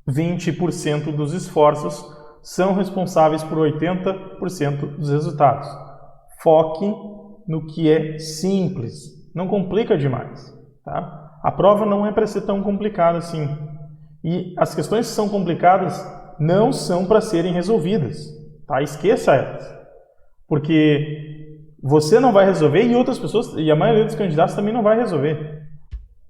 20% dos esforços são responsáveis por 80% dos resultados. Foque no que é simples, não complica demais, tá? A prova não é para ser tão complicada assim. E as questões que são complicadas não são para serem resolvidas, tá? Esqueça elas. Porque você não vai resolver e outras pessoas, e a maioria dos candidatos também não vai resolver.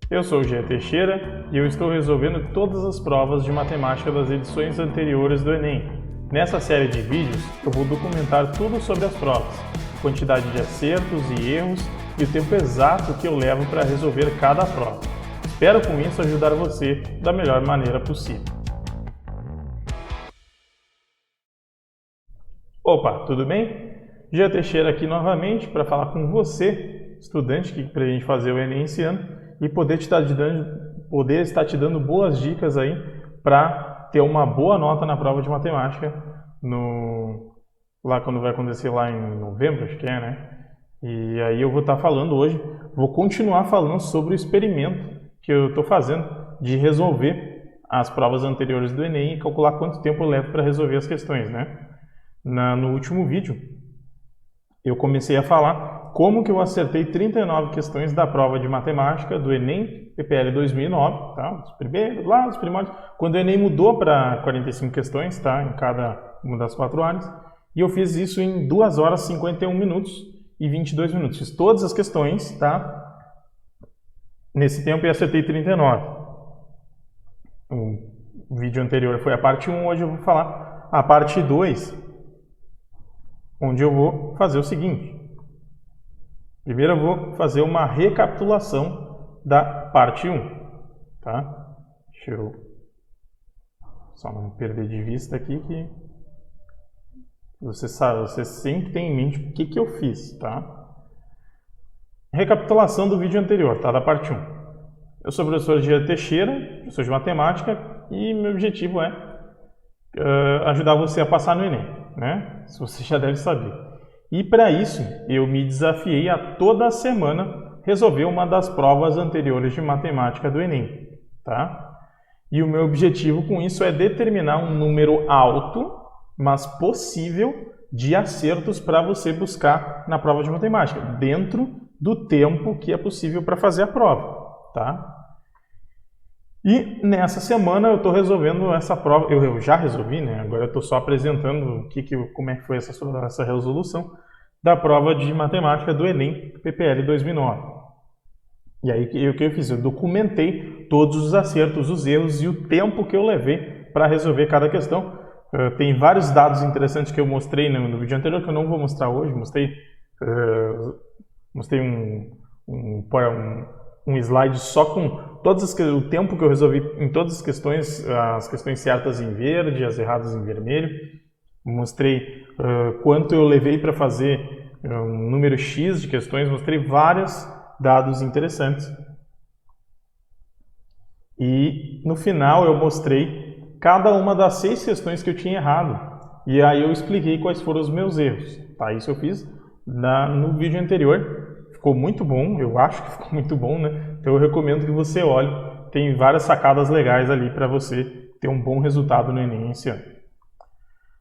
Eu sou o Jean Teixeira e eu estou resolvendo todas as provas de matemática das edições anteriores do Enem. Nessa série de vídeos, eu vou documentar tudo sobre as provas, quantidade de acertos e erros e o tempo exato que eu levo para resolver cada prova. Espero com isso ajudar você da melhor maneira possível. Opa, tudo bem? Jean Teixeira aqui novamente para falar com você, estudante que pretende fazer o Enem esse ano, e poder estar te dando boas dicas aí para ter uma boa nota na prova de matemática lá quando vai acontecer lá em novembro, acho que é, né? E aí eu vou estar falando hoje, vou continuar falando sobre o experimento que eu estou fazendo de resolver as provas anteriores do Enem e calcular quanto tempo eu levo para resolver as questões, né? No último vídeo, eu comecei a falar como que eu acertei 39 questões da prova de matemática do Enem PPL 2009, tá? Os primeiros, lá, os primórdios, quando o Enem mudou para 45 questões, tá? Em cada uma das 4 áreas, e eu fiz isso em 2 horas, 51 minutos e 22 minutos. Fiz todas as questões, tá? Nesse tempo eu acertei 39. O vídeo anterior foi a parte 1, hoje eu vou falar a parte 2, onde eu vou fazer o seguinte. Primeiro eu vou fazer uma recapitulação da parte 1, tá? Deixa eu só não perder de vista aqui que você sabe, você sempre tem em mente o que eu fiz, tá? Recapitulação do vídeo anterior, tá? Da parte 1. Eu sou o professor Jean Teixeira, professor de matemática, e meu objetivo é ajudar você a passar no Enem, né? Isso você já deve saber. E para isso, eu me desafiei a toda semana resolver uma das provas anteriores de matemática do Enem, tá? E o meu objetivo com isso é determinar um número alto, mas possível, de acertos para você buscar na prova de matemática, dentro do tempo que é possível para fazer a prova, tá? E nessa semana eu estou resolvendo essa prova, eu já resolvi, né? Agora eu estou só apresentando como é que foi essa resolução da prova de matemática do Enem PPL 2009. E aí o que eu fiz? Eu documentei todos os acertos, os erros e o tempo que eu levei para resolver cada questão. Tem vários dados interessantes que eu mostrei no vídeo anterior que eu não vou mostrar hoje. Mostrei um slide só com o tempo que eu resolvi em todas as questões certas em verde, as erradas em vermelho. Mostrei quanto eu levei para fazer um número X de questões, mostrei vários dados interessantes. E no final eu mostrei cada uma das 6 questões que eu tinha errado. E aí eu expliquei quais foram os meus erros. Tá? Isso eu fiz no vídeo anterior. Ficou muito bom, eu acho que ficou muito bom, né? Então eu recomendo que você olhe. Tem várias sacadas legais ali para você ter um bom resultado no Enem esse ano.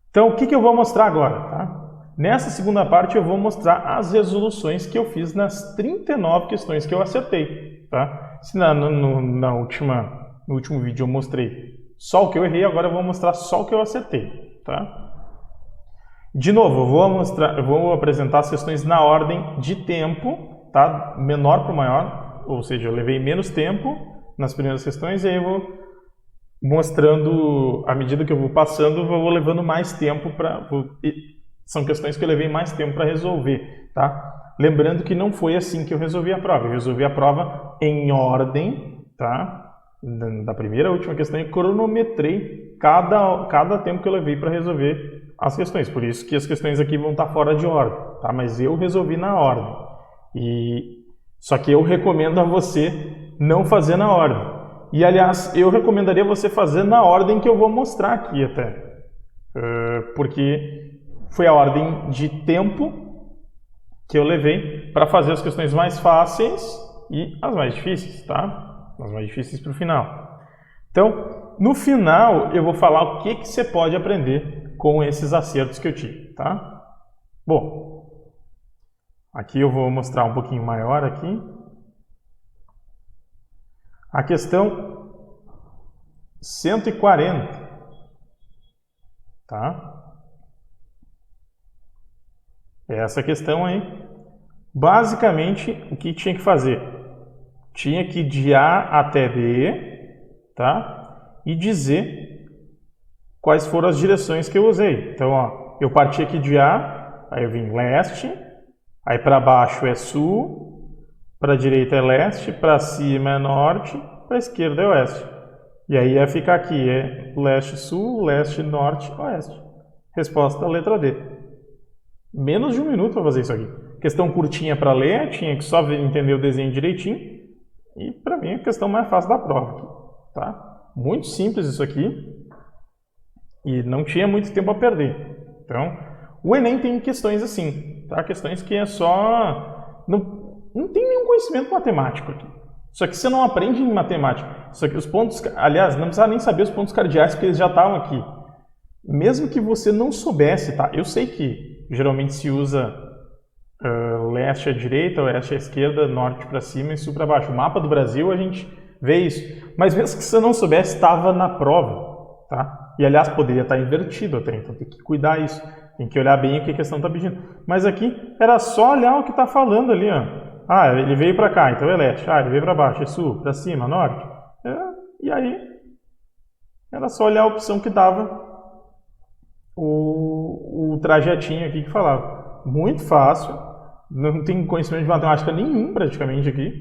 Então, o que eu vou mostrar agora? Tá? Nessa segunda parte eu vou mostrar as resoluções que eu fiz nas 39 questões que eu acertei. Tá? Se no último vídeo eu mostrei só o que eu errei, agora eu vou mostrar só o que eu acertei. Tá? De novo, eu vou apresentar as questões na ordem de tempo, tá? Menor para o maior, ou seja, eu levei menos tempo nas primeiras questões e aí eu vou mostrando, à medida que eu vou passando, eu vou levando mais tempo são questões que eu levei mais tempo para resolver, tá? Lembrando que não foi assim que eu resolvi a prova. Eu resolvi a prova em ordem, tá? Da primeira à última questão e cronometrei cada tempo que eu levei para resolver as questões. Por isso que as questões aqui vão estar fora de ordem, tá? Mas eu resolvi na ordem. Só que eu recomendo a você não fazer na ordem. E, aliás, eu recomendaria você fazer na ordem que eu vou mostrar aqui até. Porque foi a ordem de tempo que eu levei para fazer as questões mais fáceis e as mais difíceis, tá? As mais difíceis para o final. Então, no final eu vou falar o que você pode aprender com esses acertos que eu tive, tá? Bom, aqui eu vou mostrar um pouquinho maior aqui. A questão 140, tá? Essa questão aí, basicamente, o que tinha que fazer? Tinha que ir de A até B, tá? E dizer quais foram as direções que eu usei. Então, ó, eu parti aqui de A, aí eu vim leste, aí para baixo é sul, para a direita é leste, para cima é norte, para a esquerda é oeste. E aí ia ficar aqui, é leste-sul, leste-norte, oeste. Resposta, letra D. Menos de 1 minuto para fazer isso aqui. Questão curtinha para ler, tinha que só entender o desenho direitinho. E para mim é a questão mais fácil da prova aqui, tá? Muito simples isso aqui. E não tinha muito tempo a perder. Então, o Enem tem questões assim, tá? Questões que é só... Não tem nenhum conhecimento matemático aqui. Só que você não aprende em matemática. Só que os pontos... Aliás, não precisa nem saber os pontos cardeais, porque eles já estavam aqui. Mesmo que você não soubesse, tá? Eu sei que geralmente se usa leste à direita, oeste à esquerda, norte para cima e sul para baixo. O mapa do Brasil a gente vê isso. Mas mesmo que você não soubesse, estava na prova, tá? E aliás, poderia estar invertido até, então tem que cuidar isso. Tem que olhar bem o que a questão está pedindo. Mas aqui era só olhar o que está falando ali, ó. Ah, ele veio para cá, então é leste. Ah, ele veio para baixo, é sul, para cima, norte. E aí, era só olhar a opção que dava o trajetinho aqui que falava. Muito fácil, não tem conhecimento de matemática nenhum praticamente aqui,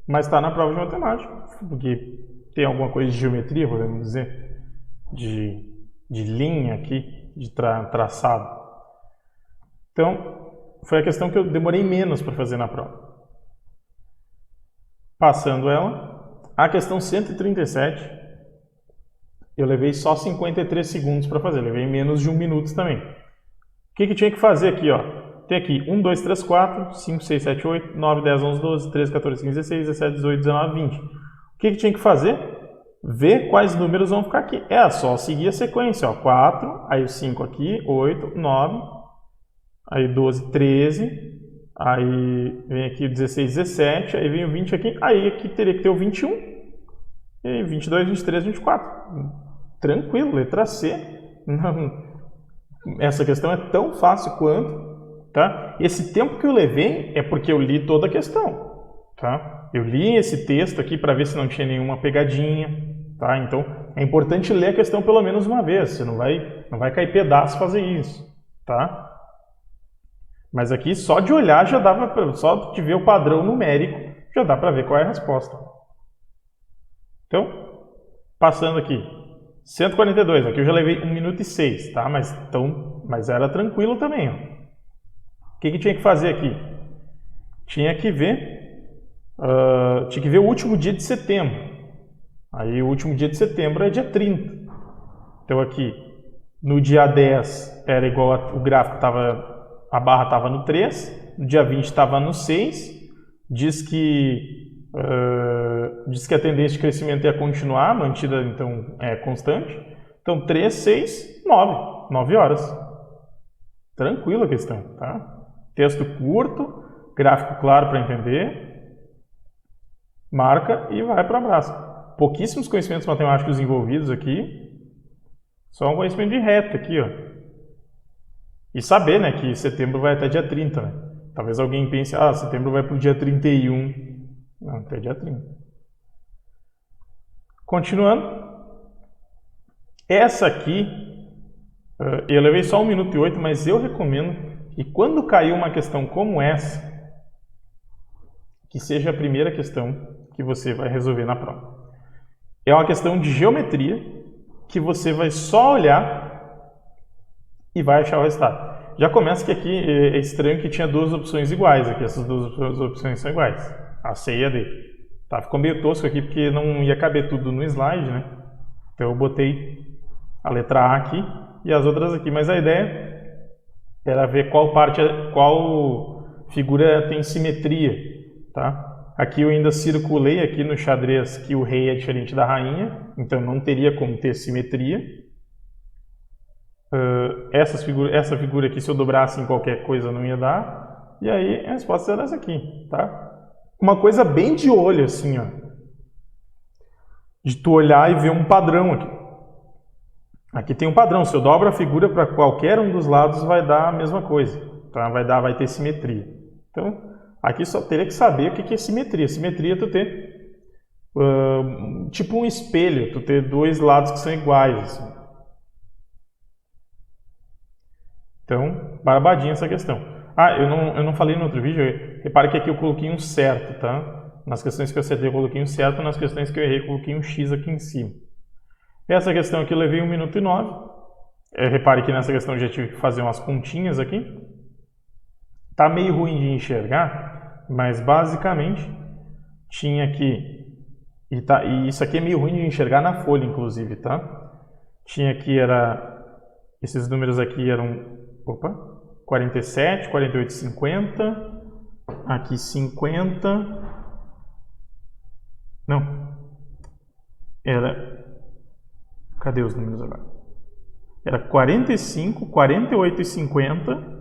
mas está na prova de matemática, porque tem alguma coisa de geometria, podemos dizer, de linha aqui, de traçado. Então, foi a questão que eu demorei menos para fazer na prova. Passando ela, a questão 137, eu levei só 53 segundos para fazer, levei menos de 1 minuto também. O que tinha que fazer aqui, ó? Tem aqui 1, 2, 3, 4, 5, 6, 7, 8, 9, 10, 11, 12, 13, 14, 15, 16, 17, 18, 19, 20. O que tinha que fazer? Ver quais números vão ficar aqui. É só seguir a sequência, ó. 4, aí o 5 aqui, 8, 9, aí 12, 13, aí vem aqui o 16, 17, aí vem o 20 aqui, aí aqui teria que ter o 21, e aí 22, 23, 24. Tranquilo, letra C. Essa questão é tão fácil quanto, tá? Esse tempo que eu levei é porque eu li toda a questão, tá? Eu li esse texto aqui para ver se não tinha nenhuma pegadinha, tá? Então, é importante ler a questão pelo menos uma vez, você não vai cair pedaço fazer isso, tá? Mas aqui só de olhar já dava, só de ver o padrão numérico, já dá para ver qual é a resposta. Então, passando aqui, 142, aqui eu já levei 1 minuto e 6, tá? Mas era tranquilo também, ó. O que tinha que fazer aqui? Tinha que ver o último dia de setembro. Aí o último dia de setembro é dia 30. Então aqui, no dia 10 era igual, o gráfico a barra estava no 3, no dia 20 estava no 6, diz que a tendência de crescimento ia continuar, mantida então constante. Então 3, 6, 9 horas. Tranquila a questão, tá? Texto curto, gráfico claro para entender, marca e vai para o abraço. Pouquíssimos conhecimentos matemáticos envolvidos aqui, só um conhecimento de reta aqui, ó. E saber, né, que setembro vai até dia 30, né? Talvez alguém pense, setembro vai para o dia 31. Não, até dia 30. Continuando. Essa aqui, eu levei só 1 minuto e 8, mas eu recomendo que quando cair uma questão como essa, que seja a primeira questão que você vai resolver na prova. É uma questão de geometria que você vai só olhar e vai achar o resultado. Já começa que aqui é estranho que tinha 2 opções iguais aqui, essas 2 opções são iguais, a C e a D. Tá, ficou meio tosco aqui porque não ia caber tudo no slide, né? Então eu botei a letra A aqui e as outras aqui, mas a ideia era ver qual figura tem simetria, tá? Aqui eu ainda circulei aqui no xadrez que o rei é diferente da rainha, então não teria como ter simetria. Essa figura aqui, se eu dobrasse em qualquer coisa, não ia dar. E aí a resposta era essa aqui, tá? Uma coisa bem de olho, assim, ó. De tu olhar e ver um padrão aqui. Aqui tem um padrão. Se eu dobro a figura para qualquer um dos lados, vai dar a mesma coisa. Tá? Vai ter simetria. Então, aqui só teria que saber o que é simetria. Simetria é tu ter tipo um espelho, tu ter dois lados que são iguais. Assim. Então, barbadinha essa questão. Eu não falei no outro vídeo, repare que aqui eu coloquei um certo, tá? Nas questões que eu acertei eu coloquei um certo, nas questões que eu errei eu coloquei um X aqui em cima. Essa questão aqui eu levei 1 minuto e 9. Repare que nessa questão eu já tive que fazer umas continhas aqui. Tá meio ruim de enxergar, mas basicamente tinha aqui, e isso aqui é meio ruim de enxergar na folha inclusive, tá? Tinha aqui, esses números aqui eram, 47, 48, 50, aqui 50, não, cadê os números agora? Era 45, 48 e 50,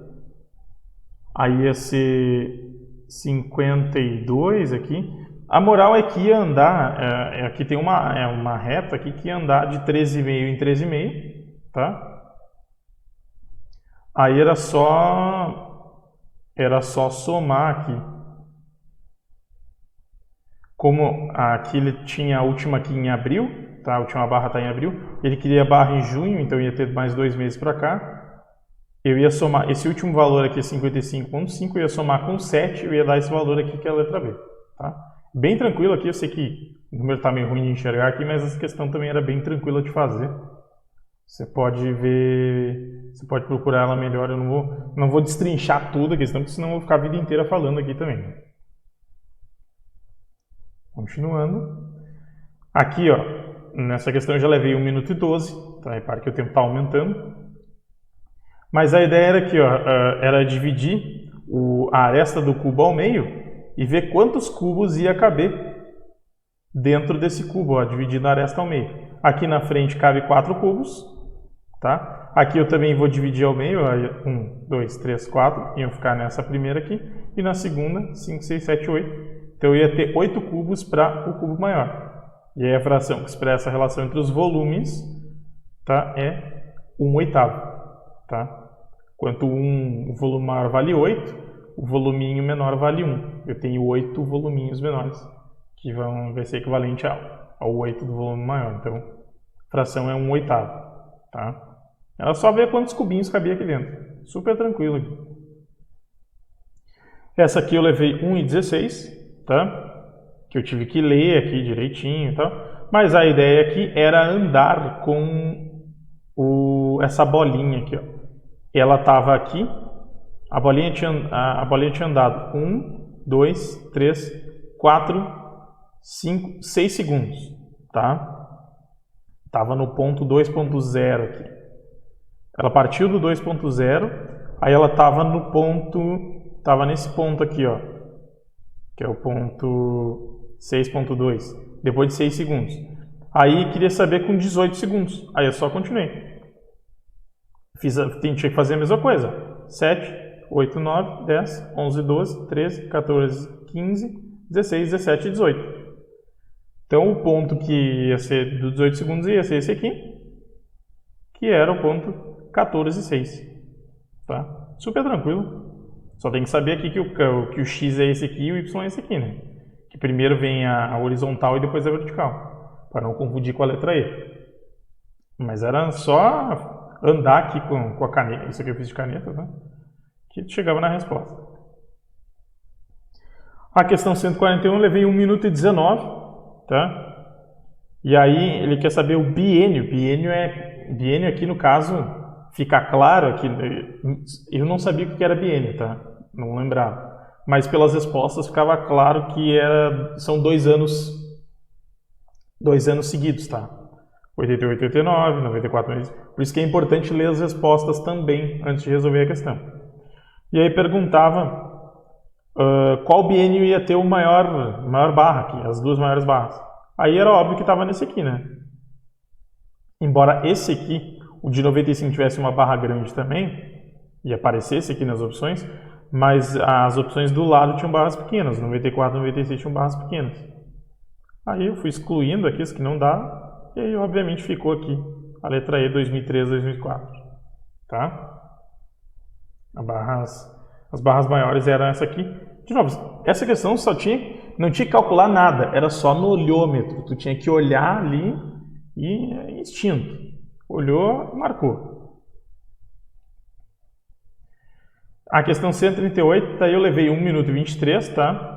aí ia ser 52 aqui. A moral é que ia andar, aqui tem uma reta aqui que ia andar de 13,5 em 13,5, tá? Aí era só somar aqui. Como aqui ele tinha a última aqui em abril, tá? A última barra está em abril, ele queria a barra em junho, então ia ter mais 2 meses para cá. Eu ia somar, esse último valor aqui, 55,5, eu ia somar com 7, eu ia dar esse valor aqui que é a letra B, tá? Bem tranquilo aqui, eu sei que o número está meio ruim de enxergar aqui, mas essa questão também era bem tranquila de fazer. Você pode ver, você pode procurar ela melhor, eu não vou destrinchar tudo a questão, porque senão eu vou ficar a vida inteira falando aqui também. Continuando. Aqui, ó, nessa questão eu já levei 1 minuto e 12, tá? Repare que o tempo está aumentando. Mas a ideia era aqui, ó, era dividir a aresta do cubo ao meio e ver quantos cubos ia caber dentro desse cubo, ó, dividindo a aresta ao meio. Aqui na frente cabe 4 cubos, tá? Aqui eu também vou dividir ao meio, 1, 2, 3, 4, iam ficar nessa primeira aqui, e na segunda, 5, 6, 7, 8. Então eu ia ter 8 cubos para o cubo maior. E aí a fração que expressa a relação entre os volumes, tá, é 1/8, tá? Enquanto o volume maior vale 8, o voluminho menor vale 1. Eu tenho 8 voluminhos menores, que vai ser equivalente ao 8 do volume maior. Então, a fração é 1/8, tá? Ela só vê quantos cubinhos cabia aqui dentro. Super tranquilo aqui. Essa aqui eu levei 1,16, tá? Que eu tive que ler aqui direitinho e tal. Mas a ideia aqui era andar com essa bolinha aqui, ó. Ela estava aqui, a bolinha tinha andado 1, 2, 3, 4, 5, 6 segundos, tá? Estava no ponto 2.0 aqui. Ela partiu do 2.0, aí ela estava nesse ponto aqui, ó, que é o ponto 6.2, depois de 6 segundos. Aí queria saber com 18 segundos, aí eu só continuei. Tinha que fazer a mesma coisa. 7, 8, 9, 10, 11, 12, 13, 14, 15, 16, 17 e 18. Então o ponto que ia ser dos 18 segundos ia ser esse aqui, que era o ponto 14,6. Tá? Super tranquilo. Só tem que saber aqui que o X é esse aqui e o Y é esse aqui, né? Que primeiro vem a horizontal e depois a vertical, para não confundir com a letra E. Mas era só andar aqui com a caneta, isso aqui eu fiz de caneta, tá? Que chegava na resposta. A questão 141 eu levei 1 minuto e 19, tá? E aí ele quer saber o biênio. Biênio aqui no caso, fica claro aqui, eu não sabia o que era biênio, tá? Não lembrava. Mas pelas respostas ficava claro que são 2 anos seguidos, tá? 88, 89, 94, por isso que é importante ler as respostas também antes de resolver a questão. E aí perguntava qual biênio ia ter o maior barra aqui, as duas maiores barras. Aí era óbvio que estava nesse aqui, né? Embora esse aqui, o de 95, tivesse uma barra grande também, e aparecesse aqui nas opções, mas as opções do lado tinham barras pequenas, 94 e 96 tinham barras pequenas. Aí eu fui excluindo aqui as que não dá, e aí obviamente ficou aqui a letra E 2003, 2004, tá? As barras maiores eram essa aqui. De novo, essa questão não tinha que calcular nada, era só no olhômetro, tu tinha que olhar ali e é instinto. Olhou, marcou. A questão 138, daí eu levei 1 minuto e 23, tá?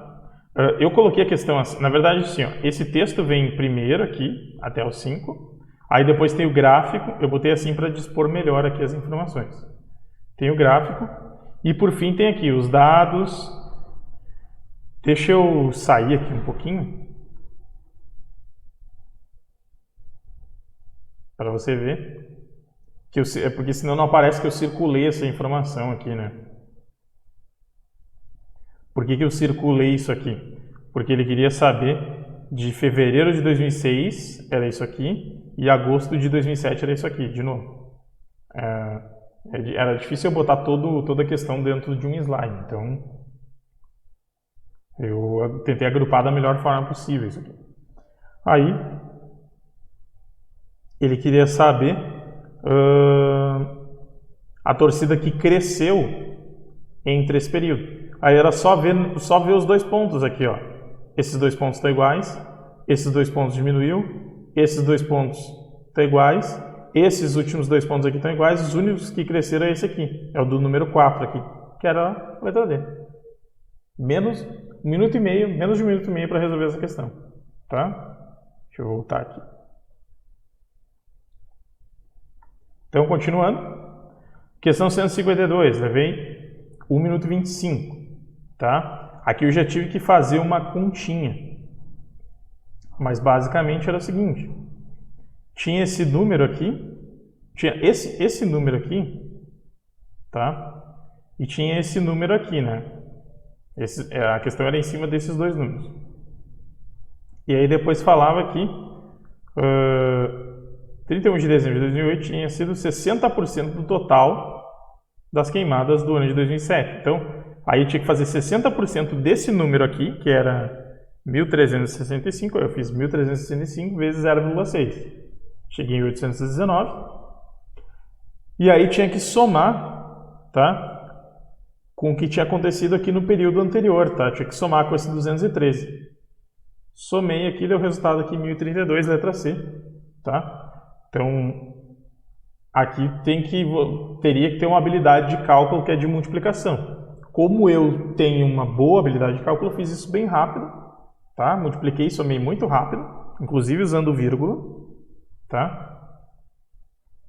Eu coloquei a questão assim, na verdade assim, ó, esse texto vem primeiro aqui, até o 5, aí depois tem o gráfico, eu botei assim para dispor melhor aqui as informações. Tem o gráfico, e por fim tem aqui os dados. Deixa eu sair aqui um pouquinho, para você ver, porque senão não aparece que eu circulei essa informação aqui, né? Por que eu circulei isso aqui? Porque ele queria saber de fevereiro de 2006, era isso aqui, e agosto de 2007 era isso aqui, de novo. Era difícil eu botar toda a questão dentro de um slide, então eu tentei agrupar da melhor forma possível isso aqui. Aí, ele queria saber a torcida que cresceu entre esse período. Aí era só ver os dois pontos aqui, ó. Esses dois pontos estão iguais, esses dois pontos diminuiu, esses dois pontos estão iguais, esses últimos dois pontos aqui estão iguais, os únicos que cresceram é esse aqui, é o do número 4 aqui, que era a letra D. Menos de 1 minuto e meio para resolver essa questão, tá? Deixa eu voltar aqui. Então, continuando. Questão 152, levei 1 minuto e 25, tá? Aqui eu já tive que fazer uma continha, mas basicamente era o seguinte, tinha esse número aqui, tinha esse número aqui, tá? E tinha esse número aqui, né? A questão era em cima desses dois números. E aí depois falava que 31 de dezembro de 2008 tinha sido 60% do total das queimadas do ano de 2007. Então, aí eu tinha que fazer 60% desse número aqui, que era 1.365, eu fiz 1.365 vezes 0,6. Cheguei em 819. E aí tinha que somar, tá? Com o que tinha acontecido aqui no período anterior, tá? Tinha que somar com esse 213. Somei aqui, deu o resultado aqui 1032, letra C, tá? Então, aqui teria que ter uma habilidade de cálculo que é de multiplicação. Como eu tenho uma boa habilidade de cálculo, eu fiz isso bem rápido, tá? Multipliquei e somei muito rápido, inclusive usando vírgula, tá?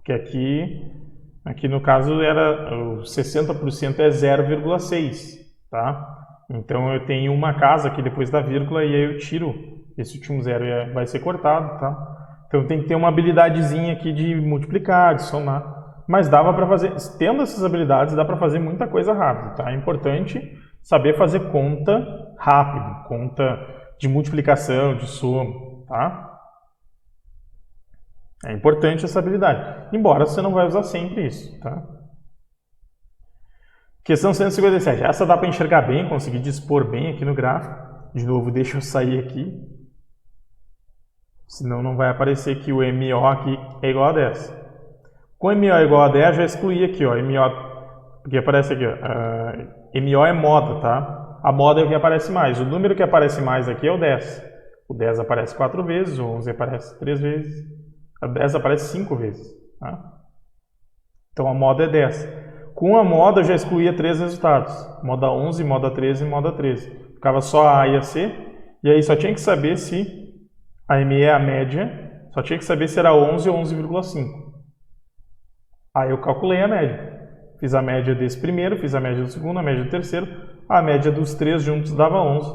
Que aqui no caso era o 60% é 0,6, tá? Então eu tenho uma casa aqui depois da vírgula e aí eu tiro esse último zero e vai ser cortado, tá? Então tem que ter uma habilidadezinha aqui de multiplicar, de somar. Mas dava para fazer, tendo essas habilidades, dá para fazer muita coisa rápido, tá? É importante saber fazer conta rápido, conta de multiplicação, de soma, tá? É importante essa habilidade, embora você não vai usar sempre isso, tá? Questão 157. Essa dá para enxergar bem, conseguir dispor bem aqui no gráfico. De novo, deixa eu sair aqui. Senão não vai aparecer que o MO aqui é igual a 10. Com MO é igual a 10, já excluí aqui, ó, MO, porque aparece aqui, ó, MO é moda, tá? A moda é o que aparece mais. O número que aparece mais aqui é o 10. O 10 aparece 4 vezes, o 11 aparece 3 vezes, a 10 aparece 5 vezes, tá? Então a moda é 10. Com a moda eu já excluía 3 resultados. Moda 11, moda 13 e moda 13. Ficava só a A e a C, e aí só tinha que saber se a ME é a média, só tinha que saber se era 11 ou 11,5. Aí eu calculei a média. Fiz a média desse primeiro, fiz a média do segundo, a média do terceiro. A média dos 3 juntos dava 11.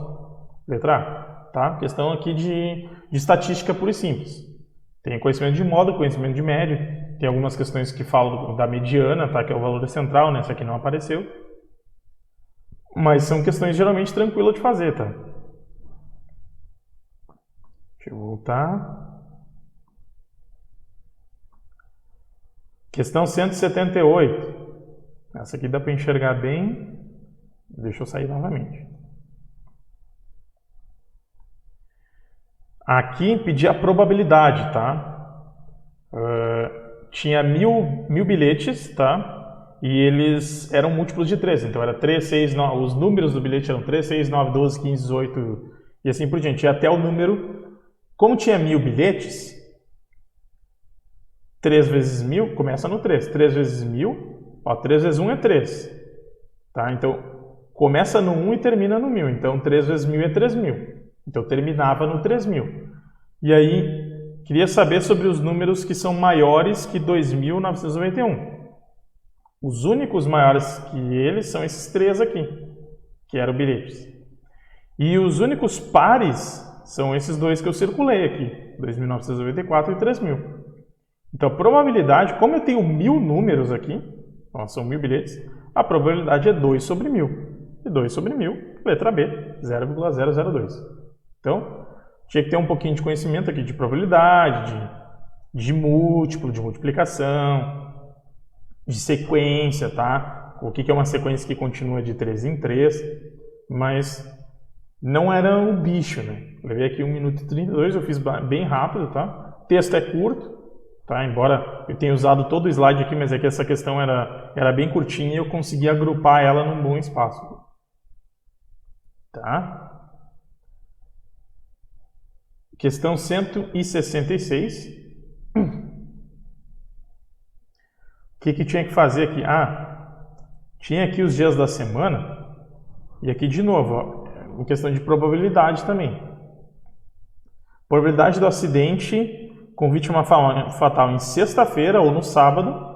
Letra A. Tá? Questão aqui de estatística pura e simples. Tem conhecimento de moda, conhecimento de média. Tem algumas questões que falam da mediana, tá? Que é o valor central, né? Essa aqui não apareceu. Mas são questões geralmente tranquilas de fazer, tá? Deixa eu voltar. Questão 178. Essa aqui dá para enxergar bem. Deixa eu sair novamente. Aqui pedi a probabilidade, tá? Tinha mil bilhetes, tá? E eles eram múltiplos de 3. Então era 3, 6, 9. Os números do bilhete eram 3, 6, 9, 12, 15, 18 e assim por diante. E até o número... Como tinha 1000 bilhetes, 3 vezes 1000 começa no 3. 3 vezes 1000, ó, 3 vezes 1 é 3. Tá? Então, começa no 1 e termina no 1000. Então, 3 vezes 1000 é 3000. Então, terminava no 3000. E aí, queria saber sobre os números que são maiores que 2.991. Os únicos maiores que eles são esses 3 aqui, que eram bilhetes. E os únicos pares são esses dois que eu circulei aqui, 2.994 e 3.000. Então, a probabilidade, como eu tenho 1000 números aqui, ó, são 1000 bilhetes, a probabilidade é 2 sobre 1000. E 2 sobre 1000, letra B, 0,002. Então, tinha que ter um pouquinho de conhecimento aqui de probabilidade, de múltiplo, de multiplicação, de sequência, tá? O que é uma sequência que continua de 3 em 3, mas não era o bicho, né? Levei aqui 1 minuto e 32, eu fiz bem rápido, tá? O texto é curto, tá? Embora eu tenha usado todo o slide aqui, mas é que essa questão era bem curtinha e eu consegui agrupar ela num bom espaço. Tá? Questão 166. O que tinha que fazer aqui? Tinha aqui os dias da semana, e aqui de novo, ó, em questão de probabilidade também. Probabilidade do acidente com vítima fatal em sexta-feira ou no sábado,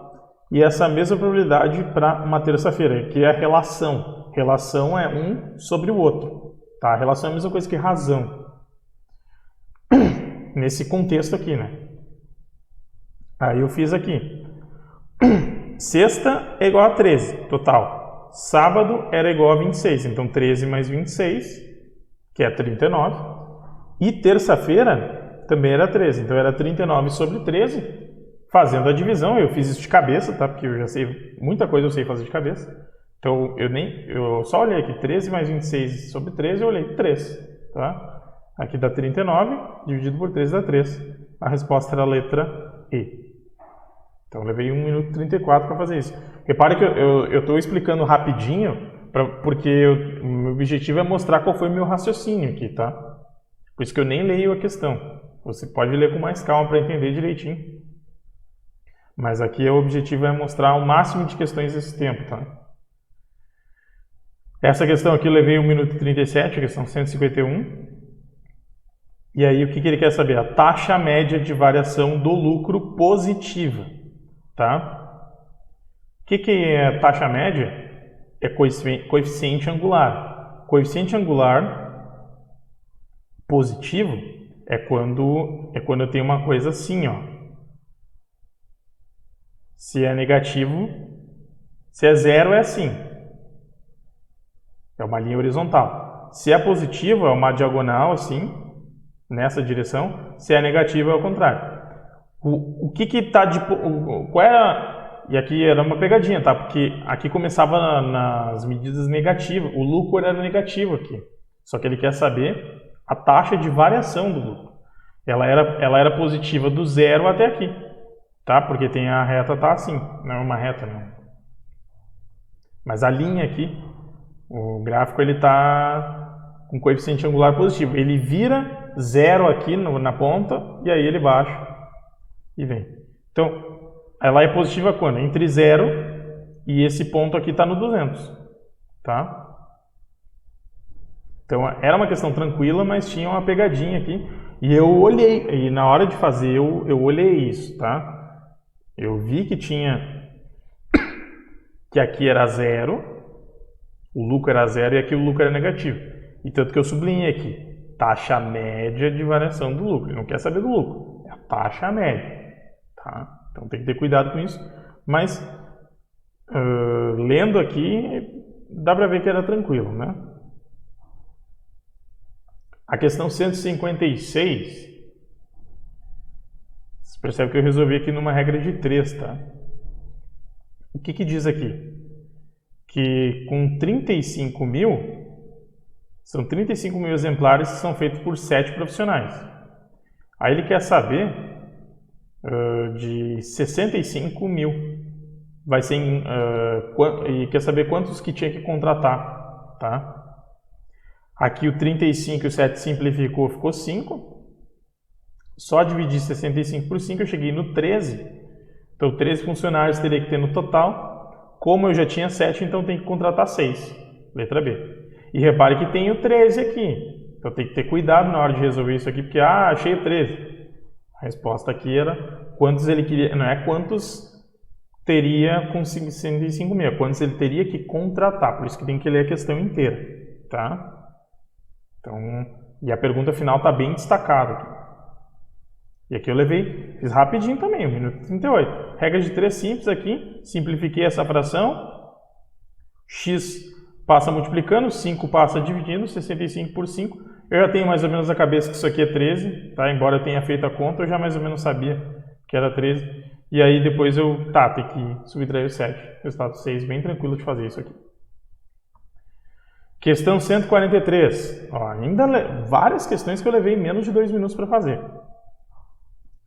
e essa mesma probabilidade para uma terça-feira, que é a relação. Relação é um sobre o outro. Tá? A relação é a mesma coisa que razão. Nesse contexto aqui, né? Aí eu fiz aqui. Sexta é igual a 13, total. Sábado era igual a 26, então 13 mais 26, que é 39. E terça-feira também era 13, então era 39 sobre 13. Fazendo a divisão, eu fiz isso de cabeça, tá? Porque eu já sei, muita coisa eu sei fazer de cabeça. Então eu só olhei aqui, 13 mais 26 sobre 13, eu olhei 3, tá? Aqui dá 39, dividido por 13 dá 3. A resposta era a letra E. Então eu levei 1 minuto e 34 para fazer isso. Repare que eu estou explicando rapidinho, porque o meu objetivo é mostrar qual foi o meu raciocínio aqui, tá? Por isso que eu nem leio a questão. Você pode ler com mais calma para entender direitinho. Mas aqui o objetivo é mostrar o máximo de questões nesse tempo, tá? Essa questão aqui eu levei 1 minuto e 37, a questão 151. E aí o que ele quer saber? A taxa média de variação do lucro positiva. Tá? O que é taxa média? É coeficiente angular. Coeficiente angular positivo é quando eu tenho uma coisa assim, ó. Se é negativo, se é zero é assim. É uma linha horizontal. Se é positivo, é uma diagonal assim, nessa direção. Se é negativo, é ao contrário. O que está de... Qual é e aqui era uma pegadinha, tá? Porque aqui começava nas medidas negativas. O lucro era negativo aqui. Só que ele quer saber a taxa de variação do lucro. Ela era positiva do zero até aqui. Tá? Porque tem a reta tá assim. Não é uma reta, não. Mas a linha aqui, o gráfico, ele está com coeficiente angular positivo. Ele vira zero aqui na ponta e aí ele baixa. E vem. Então, ela é positiva quando? Entre 0 e esse ponto aqui está no 200. Tá? Então, era uma questão tranquila, mas tinha uma pegadinha aqui. E eu olhei, e na hora de fazer, eu olhei isso, tá? Eu vi que tinha... que aqui era 0, o lucro era 0 e aqui o lucro era negativo. E tanto que eu sublinhei aqui. Taxa média de variação do lucro. Ele não quer saber do lucro. É a taxa média. Tá? Então tem que ter cuidado com isso, mas lendo aqui dá para ver que era tranquilo, né? A questão 156, você percebe que eu resolvi aqui numa regra de 3, tá? O que que diz aqui? Que com 35 mil, são 35 mil exemplares que são feitos por 7 profissionais. Aí ele quer saber de 65 mil. Vai ser e quer saber quantos que tinha que contratar, tá? Aqui o 35 e o 7 simplificou, ficou 5. Só dividir 65 por 5, eu cheguei no 13. Então 13 funcionários teria que ter no total. Como eu já tinha 7, então tem que contratar 6. Letra B. E repare que tem o 13 aqui. Então tem que ter cuidado na hora de resolver isso aqui, porque achei o 13. A resposta aqui era quantos ele queria, não é quantos teria com 65 mil, é quantos ele teria que contratar. Por isso que tem que ler a questão inteira, tá? Então, e a pergunta final está bem destacada aqui. E aqui eu fiz rapidinho também, 1 minuto e 38. Regra de 3 simples aqui, simplifiquei essa fração. X passa multiplicando, 5 passa dividindo, 65 por 5. Eu já tenho mais ou menos a cabeça que isso aqui é 13, tá? Embora eu tenha feito a conta, eu já mais ou menos sabia que era 13. E aí depois tem que subtrair o 7. Resultado 6, bem tranquilo de fazer isso aqui. Questão 143. Ó, ainda várias questões que eu levei menos de 2 minutos para fazer.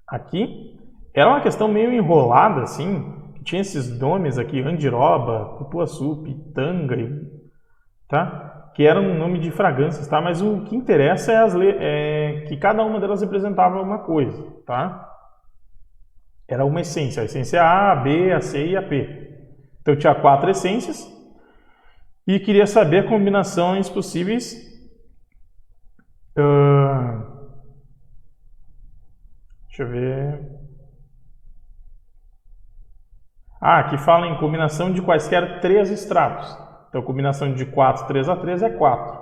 Aqui era uma questão meio enrolada, assim, que tinha esses nomes aqui, Andiroba, Cupuaçu, Pitanga, tá? Que era um nome de fragrâncias, tá? Mas o que interessa é que cada uma delas representava uma coisa, tá? Era uma essência, a essência A, a B, a C e a P. Então eu tinha 4 essências e queria saber combinações possíveis deixa eu ver. Aqui fala em combinação de quaisquer 3 extratos. Então, combinação de 4, 3 a 3 é 4.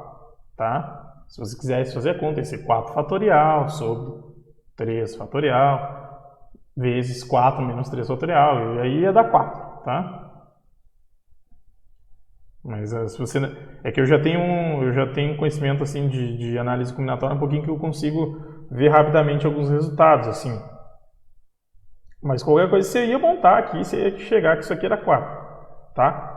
Tá? Se você quiser fazer a conta, esse 4 fatorial sobre 3 fatorial vezes 4 menos 3 fatorial. E aí ia dar 4. Tá? Mas se você... É que eu já tenho conhecimento assim, de análise combinatória um pouquinho que eu consigo ver rapidamente alguns resultados, assim. Mas qualquer coisa você ia montar aqui, você ia chegar que isso aqui era 4, tá?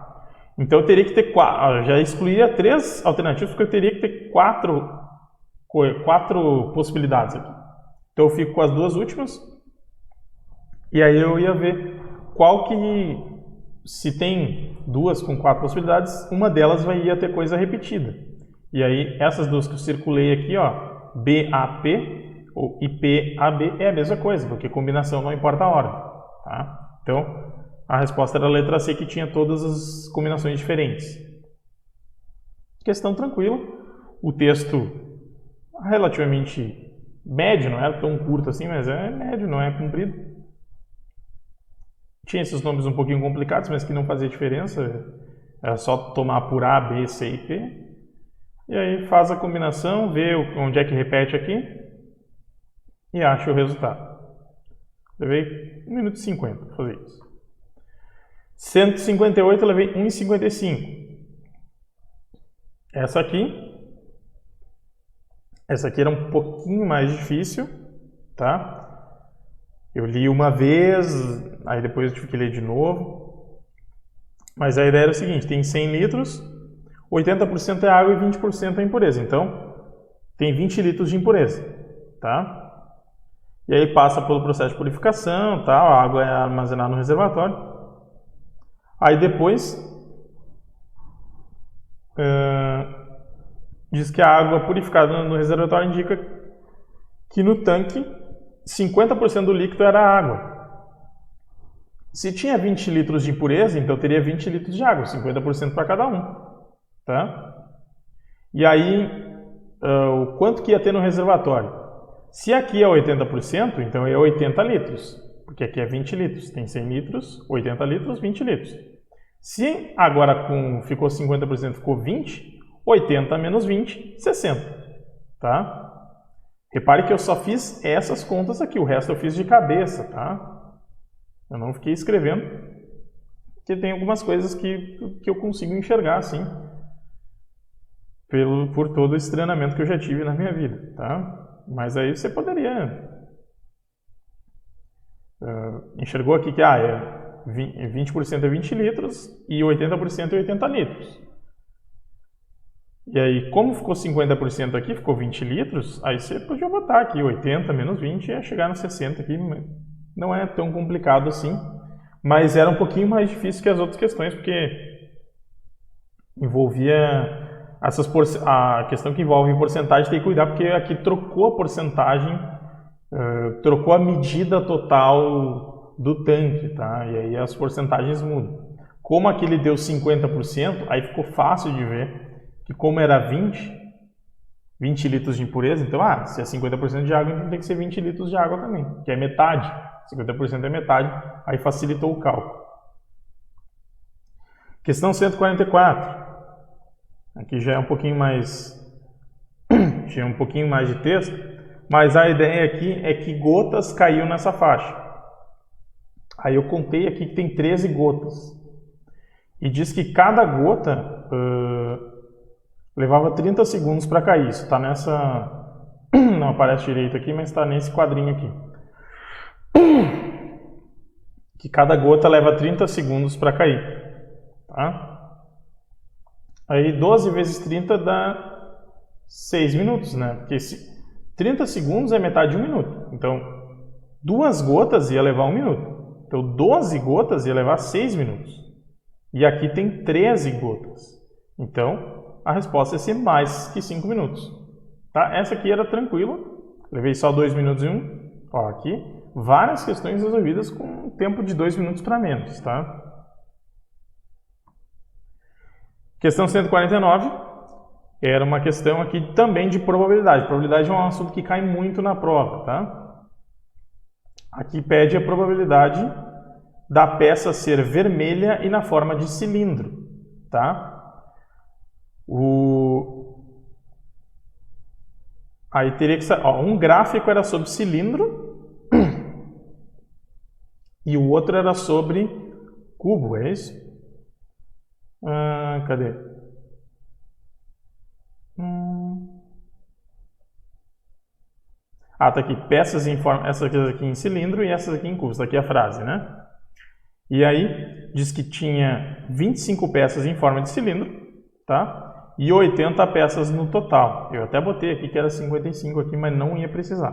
Então eu teria que ter 4, já excluía 3 alternativas, porque eu teria que ter 4 possibilidades aqui. Então eu fico com as 2 últimas, e aí eu ia ver qual que, se tem 2 com 4 possibilidades, uma delas ia ter coisa repetida. E aí essas 2 que eu circulei aqui, ó, BAP e PAB é a mesma coisa, porque combinação não importa a ordem. Tá? Então, a resposta era a letra C, que tinha todas as combinações diferentes. Questão tranquila. O texto relativamente médio, não é tão curto assim, mas é médio, não é comprido. Tinha esses nomes um pouquinho complicados, mas que não fazia diferença. Era só tomar por A, B, C e P. E aí faz a combinação, vê onde é que repete aqui e acha o resultado. Levei 1 minuto e 50 para fazer isso. 158 eu levei 1,55. Essa aqui era um pouquinho mais difícil, tá? Eu li uma vez, aí depois eu tive que ler de novo. Mas a ideia era o seguinte, tem 100 litros, 80% é água e 20% é impureza. Então, tem 20 litros de impureza, tá? E aí passa pelo processo de purificação, tá? A água é armazenada no reservatório. Aí depois, diz que a água purificada no reservatório indica que no tanque 50% do líquido era água. Se tinha 20 litros de impureza, então teria 20 litros de água, 50% para cada um. Tá? E aí, o quanto que ia ter no reservatório? Se aqui é 80%, então é 80 litros, porque aqui é 20 litros. Tem 100 litros, 80 litros, 20 litros. Se agora ficou 50%, ficou 20, 80 menos 20, 60. Tá? Repare que eu só fiz essas contas aqui, o resto eu fiz de cabeça, tá? Eu não fiquei escrevendo. porque tem algumas coisas que eu consigo enxergar, assim, por todo esse treinamento que eu já tive na minha vida, tá? Mas aí você poderia... enxergou aqui que 20% é 20 litros e 80% é 80 litros. E aí, como ficou 50% aqui, ficou 20 litros, aí você podia botar aqui 80 menos 20 e ia chegar no 60 aqui. Não é tão complicado assim, mas era um pouquinho mais difícil que as outras questões, porque envolvia a questão que envolve porcentagem, tem que cuidar, porque aqui trocou a porcentagem, trocou a medida total do tanque, tá? E aí as porcentagens mudam. Como aqui ele deu 50%, aí ficou fácil de ver que como era 20 litros de impureza, então, se é 50% de água, então tem que ser 20 litros de água também, que é metade. 50% é metade, aí facilitou o cálculo. Questão 144. Aqui já é um pouquinho mais... tinha um pouquinho mais de texto, mas a ideia aqui é que gotas caíam nessa faixa. Aí eu contei aqui que tem 13 gotas. E diz que cada gota levava 30 segundos para cair. Isso está nessa... não aparece direito aqui, mas está nesse quadrinho aqui. Que cada gota leva 30 segundos para cair. Tá? Aí 12 vezes 30 dá 6 minutos, né? Porque 30 segundos é metade de 1 minuto. Então, 2 gotas ia levar 1 minuto. Então, 12 gotas ia levar 6 minutos. E aqui tem 13 gotas. Então, a resposta ia ser mais que 5 minutos. Tá? Essa aqui era tranquila. Levei só 2 minutos e 1. Ó, aqui, várias questões resolvidas com um tempo de 2 minutos para menos. Tá? Questão 149. Era uma questão aqui também de probabilidade. Probabilidade é um assunto que cai muito na prova, tá? Aqui pede a probabilidade da peça ser vermelha e na forma de cilindro, tá? Aí teria que ser... um gráfico era sobre cilindro e o outro era sobre cubo, é isso? Cadê? Tá aqui, peças em forma, essas aqui em cilindro e essas aqui em cubo, essa aqui é a frase, né? E aí, diz que tinha 25 peças em forma de cilindro, tá? E 80 peças no total. Eu até botei aqui que era 55 aqui, mas não ia precisar,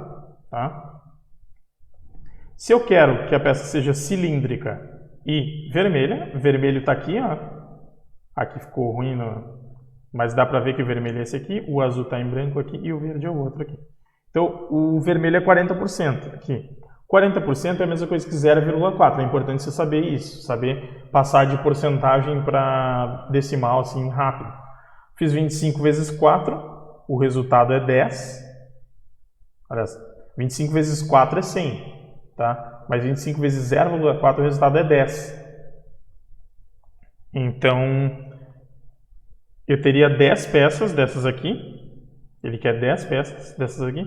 tá? Se eu quero que a peça seja cilíndrica e vermelha, vermelho está aqui, ó. Aqui ficou ruim, mas dá para ver que o vermelho é esse aqui, o azul está em branco aqui e o verde é o outro aqui. Então, o vermelho é 40% aqui. 40% é a mesma coisa que 0,4. É importante você saber isso, saber passar de porcentagem para decimal assim rápido. Fiz 25 vezes 4, o resultado é 10. Aliás, 25 vezes 4 é 100, tá? Mas 25 vezes 0,4 o resultado é 10. Então, eu teria 10 peças dessas aqui. Ele quer 10 peças dessas aqui.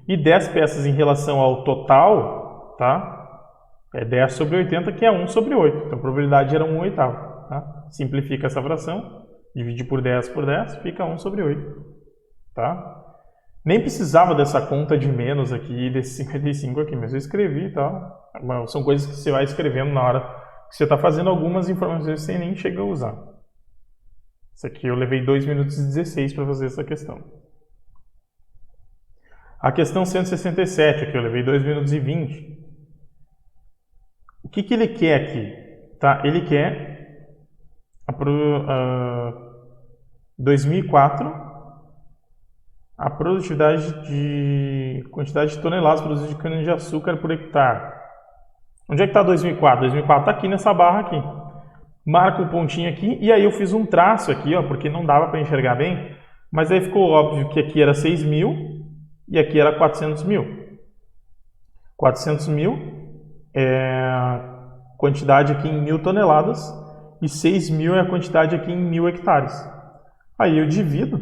E 10 peças em relação ao total, tá? É 10 sobre 80, que é 1 sobre 8. Então, a probabilidade era 1 oitavo. Tá? Simplifica essa fração. Divide por 10, fica 1 sobre 8. Tá? Nem precisava dessa conta de menos aqui, desse 55 aqui, mas eu escrevi, tá? São coisas que você vai escrevendo na hora que você está fazendo algumas informações que você nem chega a usar. Isso aqui eu levei 2 minutos e 16 para fazer essa questão. A questão 167, aqui eu levei 2 minutos e 20. O que ele quer aqui? Tá? Ele quer 2004, a produtividade de quantidade de toneladas produzidas de cana-de-açúcar por hectare. Onde é que está 2004? 2004 está aqui nessa barra aqui. Marco o pontinho aqui e aí eu fiz um traço aqui, ó, porque não dava para enxergar bem, mas aí ficou óbvio que aqui era 6 mil e aqui era 400 mil. 400 mil é a quantidade aqui em 1.000 toneladas e 6 mil é a quantidade aqui em 1.000 hectares. Aí eu divido,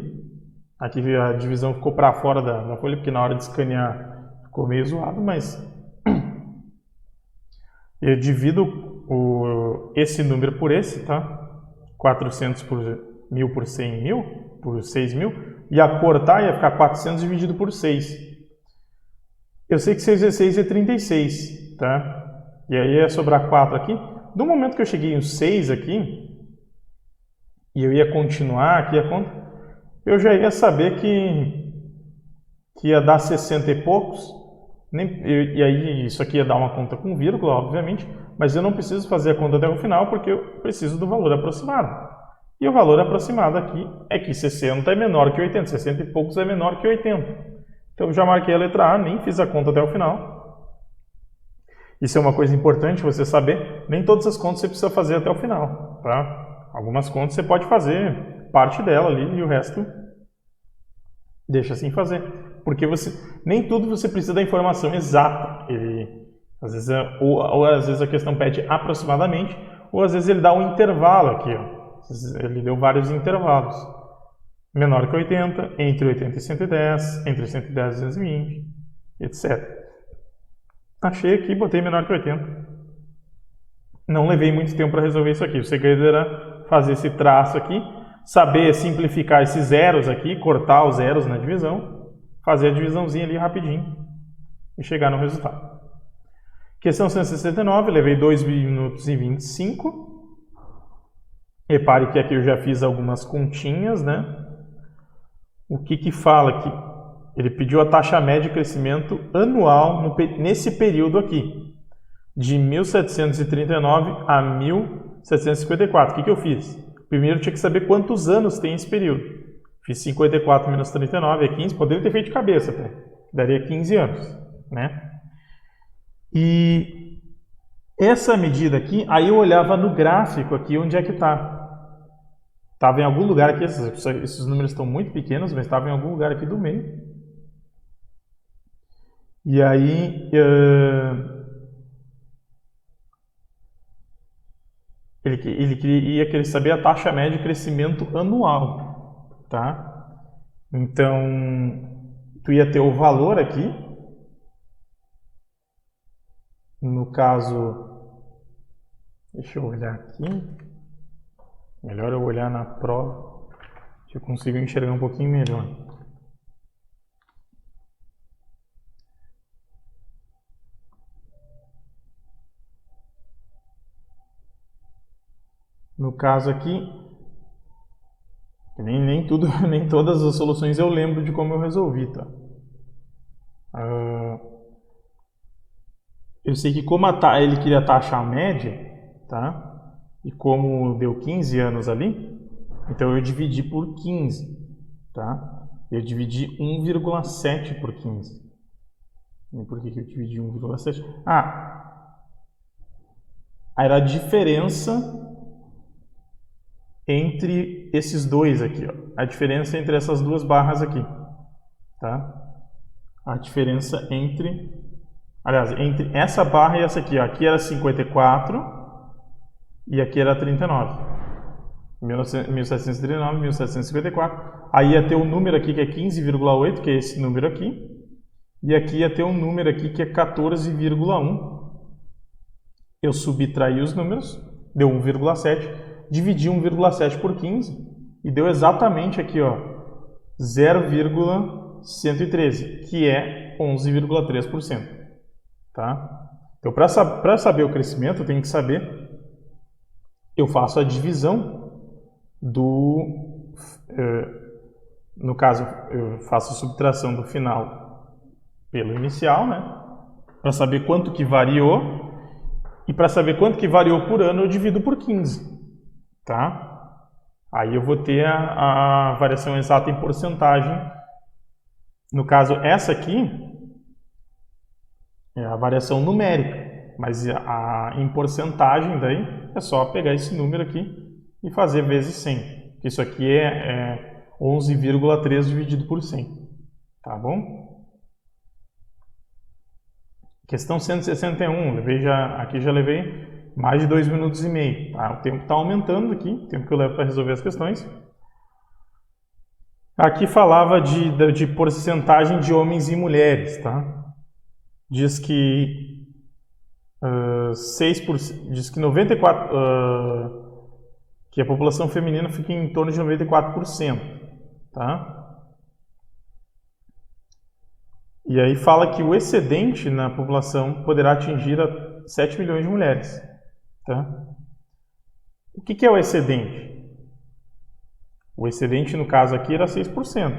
aqui a divisão ficou para fora da folha, porque na hora de escanear ficou meio zoado, mas eu divido esse número por esse, tá? 400 por 1000 por 100 mil, por 6 mil, ia cortar, ia ficar 400 dividido por 6. Eu sei que 6 vezes 6 é 36, tá? E aí ia sobrar 4 aqui. No momento que eu cheguei em 6 aqui, e eu ia continuar aqui a conta, eu já ia saber que ia dar 60 e poucos, e aí isso aqui ia dar uma conta com vírgula, obviamente, mas eu não preciso fazer a conta até o final, porque eu preciso do valor aproximado. E o valor aproximado aqui é que 60 é menor que 80, 60 e poucos é menor que 80. Então eu já marquei a letra A, nem fiz a conta até o final. Isso é uma coisa importante você saber, nem todas as contas você precisa fazer até o final, tá? Algumas contas você pode fazer parte dela ali e o resto deixa assim fazer. Porque nem tudo você precisa da informação exata. Às vezes, ou às vezes a questão pede aproximadamente, ou às vezes ele dá um intervalo aqui. Ó. Ele deu vários intervalos. Menor que 80, entre 80 e 110, entre 110 e 220, etc. Achei aqui, botei menor que 80. Não levei muito tempo para resolver isso aqui. O segredo era fazer esse traço aqui, saber simplificar esses zeros aqui, cortar os zeros na divisão, fazer a divisãozinha ali rapidinho e chegar no resultado. Questão 169, levei 2 minutos e 25. Repare que aqui eu já fiz algumas continhas, né? O que fala aqui? Ele pediu a taxa média de crescimento anual nesse período aqui, de 1739 a 1754. O que eu fiz? Primeiro tinha que saber quantos anos tem esse período. Fiz 54 menos 39 é 15, poderia ter feito de cabeça, tá? Daria 15 anos, né? E essa medida aqui, aí eu olhava no gráfico aqui, onde é que está. Estava em algum lugar aqui, esses números estão muito pequenos, mas estava em algum lugar aqui do meio. E aí, ele ia querer saber a taxa média de crescimento anual, tá? Então, tu ia ter o valor aqui. No caso, deixa eu olhar aqui. Melhor eu olhar na prova, que eu consigo enxergar um pouquinho melhor. No caso aqui, nem todas as soluções eu lembro de como eu resolvi, tá? Eu sei que como ele queria a taxa média, tá? E como deu 15 anos ali, então eu dividi por 15, tá? Eu dividi 1,7 por 15. E por que eu dividi 1,7? Era a diferença entre esses dois aqui, ó. A diferença entre essas duas barras aqui, tá? A diferença entre essa barra e essa aqui, ó. Aqui era 54 e aqui era 39. 1739, 1754. Aí ia ter um número aqui que é 15,8, que é esse número aqui. E aqui ia ter um número aqui que é 14,1. Eu subtraí os números, deu 1,7. Dividi 1,7 por 15 e deu exatamente aqui, ó, 0,113, que é 11,3%. Tá? Então, para saber o crescimento, eu tenho que saber, eu faço a divisão no caso, eu faço a subtração do final pelo inicial, né? Para saber quanto que variou, e para saber quanto que variou por ano, eu divido por 15. Tá? Aí eu vou ter a variação exata em porcentagem. No caso, essa aqui é a variação numérica, mas em porcentagem daí é só pegar esse número aqui e fazer vezes 100. Isso aqui é 11,3 dividido por 100. Tá bom? Questão 161. Aqui já levei mais de 2 minutos e meio. Tá? O tempo está aumentando aqui, o tempo que eu levo para resolver as questões. Aqui falava de porcentagem de homens e mulheres. Tá? Diz que 6%, diz que 94%, que a população feminina fica em torno de 94%, tá? E aí fala que o excedente na população poderá atingir a 7 milhões de mulheres, tá? O que é o excedente? O excedente, no caso aqui, era 6%,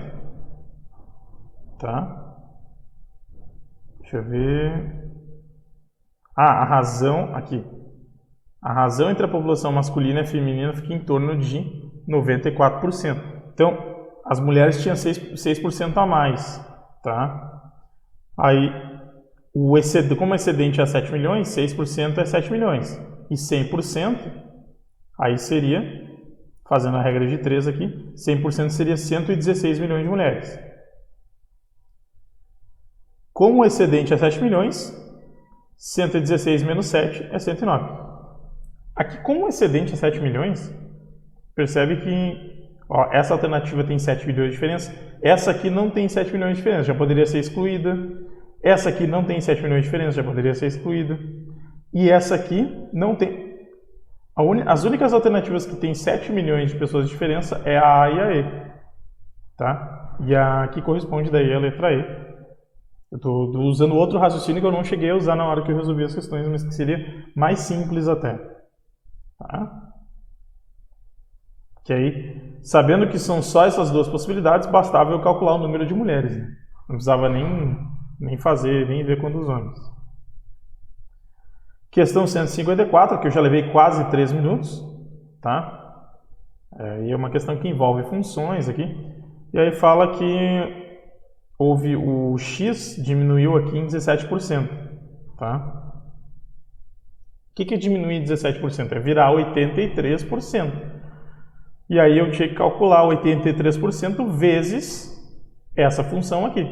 tá? Deixa eu ver... a razão, aqui. A razão entre a população masculina e feminina fica em torno de 94%. Então, as mulheres tinham 6% a mais, tá? Aí, como o excedente é 7 milhões, 6% é 7 milhões. E 100%, aí seria, fazendo a regra de 3 aqui, 100% seria 116 milhões de mulheres. Como o excedente é 7 milhões, 116 menos 7 é 109. Aqui, como o excedente é 7 milhões, percebe que essa alternativa tem 7 milhões de diferença, essa aqui não tem 7 milhões de diferença, já poderia ser excluída. Essa aqui não tem 7 milhões de diferença, já poderia ser excluída. E essa aqui não tem. As únicas alternativas que tem 7 milhões de pessoas de diferença é a A e a E. Tá? E a que corresponde daí é a letra E. Eu estou usando outro raciocínio que eu não cheguei a usar na hora que eu resolvi as questões, mas que seria mais simples até. Tá? Que aí, sabendo que são só essas duas possibilidades, bastava eu calcular o número de mulheres. Né? Não precisava nem fazer, nem ver quantos homens. Questão 154, que eu já levei quase 3 minutos. Tá? E é uma questão que envolve funções aqui. E aí fala que houve o x diminuiu aqui em 17%. Tá? O que é diminuir 17%? É virar 83%. E aí eu tinha que calcular 83% vezes essa função aqui.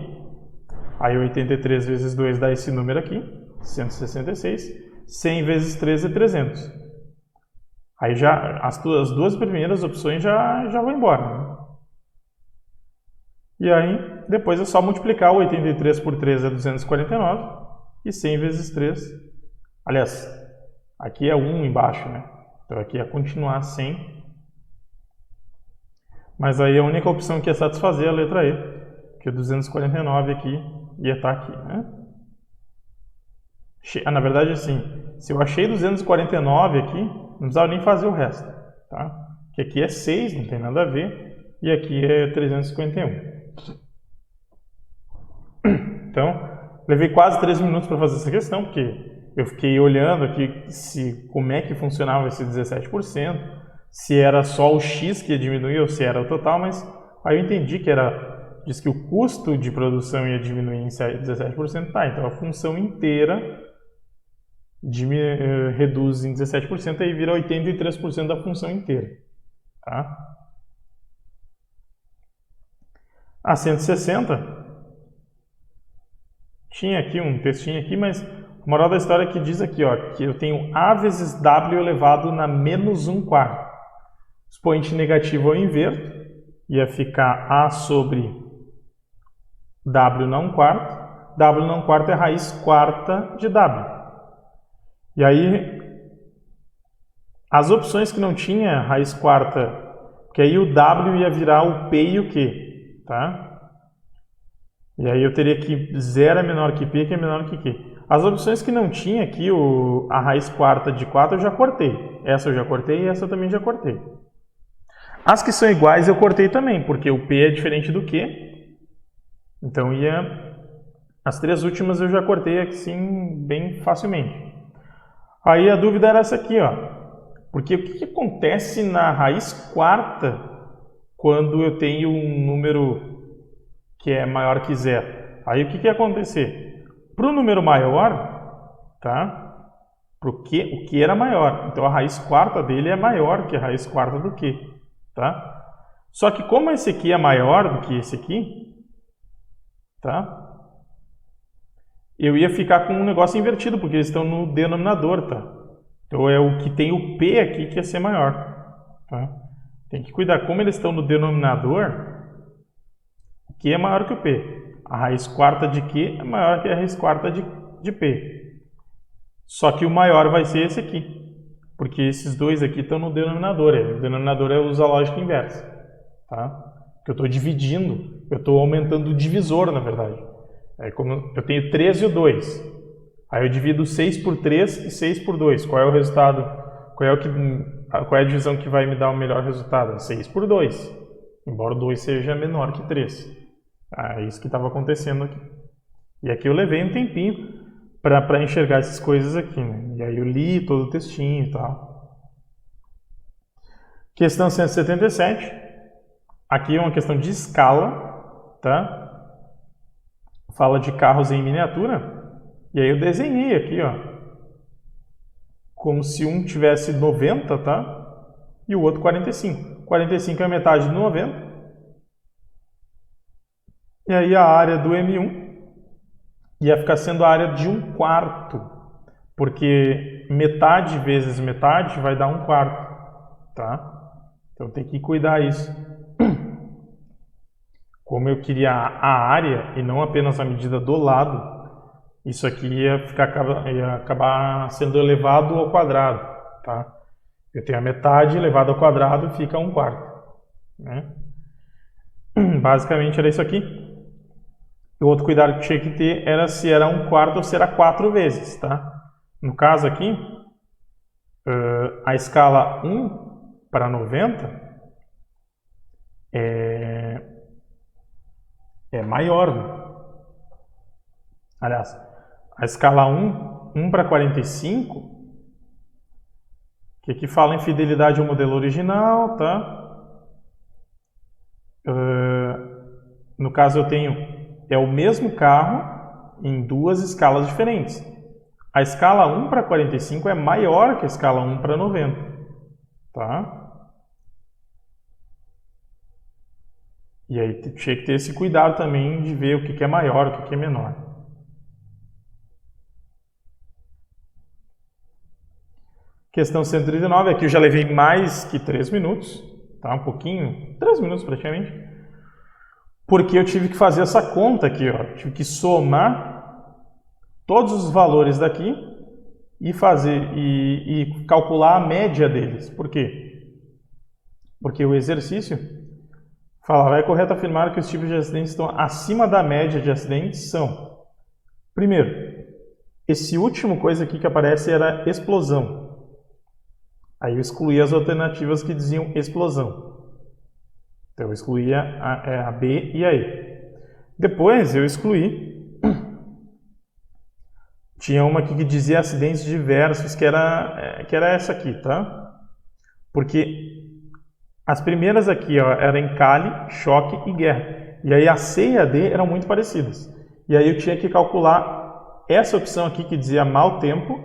Aí 83 vezes 2 dá esse número aqui, 166. 100 vezes 3 é 300. Aí já as duas primeiras opções já vão embora. Né? E aí depois é só multiplicar 83 por 3 é 249. E 100 vezes 3... Aliás, aqui é 1 embaixo, né? Então aqui é continuar 100. Mas aí a única opção que ia satisfazer é a letra E, que é 249 aqui ia estar aqui, né? Na verdade, assim, se eu achei 249 aqui, não precisava nem fazer o resto, tá? Que aqui é 6, não tem nada a ver, e aqui é 351. Então, levei quase 3 minutos para fazer essa questão, porque eu fiquei olhando aqui como é que funcionava esse 17%, se era só o X que ia diminuir ou se era o total, mas aí eu entendi que diz que o custo de produção ia diminuir em 17%, tá, então a função inteira reduz em 17%, aí vira 83% da função inteira, tá? A 160, tinha aqui um textinho aqui, mas a moral da história é que diz aqui, ó, que eu tenho A vezes W elevado na menos 1/4. Expoente negativo eu inverto, ia ficar A sobre W na 1/4. W na 1/4 é a raiz quarta de W. E aí, as opções que não tinha raiz quarta, que aí o W ia virar o P e o Q, tá? E aí eu teria que 0 é menor que P, que é menor que Q. As opções que não tinha aqui, a raiz quarta de 4 eu já cortei. Essa eu já cortei e essa eu também já cortei. As que são iguais eu cortei também, porque o P é diferente do Q. Então as 3 últimas eu já cortei assim bem facilmente. Aí a dúvida era essa aqui, ó. Porque o que acontece na raiz quarta quando eu tenho um número que é maior que 0? Aí o que ia acontecer? Para o número maior, tá? O Q era maior. Então a raiz quarta dele é maior que a raiz quarta do Q, tá? Só que como esse aqui é maior do que esse aqui, tá? Eu ia ficar com um negócio invertido, porque eles estão no denominador, tá? Então é o que tem o P aqui que ia ser maior, tá? Tem que cuidar, como eles estão no denominador, o Q é maior que o P. A raiz quarta de Q é maior que a raiz quarta de P. Só que o maior vai ser esse aqui, porque esses dois aqui estão no denominador. O denominador usa a lógica inversa, tá? Que eu estou dividindo, eu estou aumentando o divisor, na verdade. Como eu tenho 3 e o 2. Aí eu divido 6 por 3 e 6 por 2. Qual é o resultado? Qual é a divisão que vai me dar o melhor resultado? 6 por 2. Embora o 2 seja menor que 3. É isso que estava acontecendo aqui. E aqui eu levei um tempinho para enxergar essas coisas aqui, né? E aí eu li todo o textinho e tal. Questão 177. Aqui é uma questão de escala, tá? Fala de carros em miniatura. E aí eu desenhei aqui, ó, como se um tivesse 90, tá? E o outro 45. 45 é a metade do 90. E aí a área do M1 ia ficar sendo a área de 1/4, porque metade vezes metade vai dar 1/4, tá? Então tem que cuidar isso. Como eu queria a área e não apenas a medida do lado, isso aqui ia acabar sendo elevado ao quadrado, tá? Eu tenho a metade elevado ao quadrado, fica 1/4, né? Basicamente era isso aqui. O outro cuidado que tinha que ter era se era 1/4 ou se era 4 vezes, tá? No caso aqui, a escala 1/90 é maior, né? Aliás, a escala 1/45, que aqui fala em fidelidade ao modelo original, tá? No caso eu tenho o mesmo carro em duas escalas diferentes. A escala 1/45 é maior que a escala 1/90, tá? E aí tinha que ter esse cuidado também de ver o que é maior, o que é menor. Questão 139, aqui eu já levei mais que 3 minutos, tá? Um pouquinho, 3 minutos praticamente, porque eu tive que fazer essa conta aqui, ó. Tive que somar todos os valores daqui e calcular a média deles. Por quê? Porque o exercício fala, é correto afirmar que os tipos de acidentes estão acima da média de acidentes são, primeiro, esse último coisa aqui que aparece era explosão. Aí eu excluí as alternativas que diziam explosão. Então eu excluía a B e a E. Depois eu excluí. Tinha uma aqui que dizia acidentes diversos, que era essa aqui, tá? Porque as primeiras aqui, ó, eram encalhe, choque e guerra. E aí a C e a D eram muito parecidas. E aí eu tinha que calcular essa opção aqui que dizia mau tempo,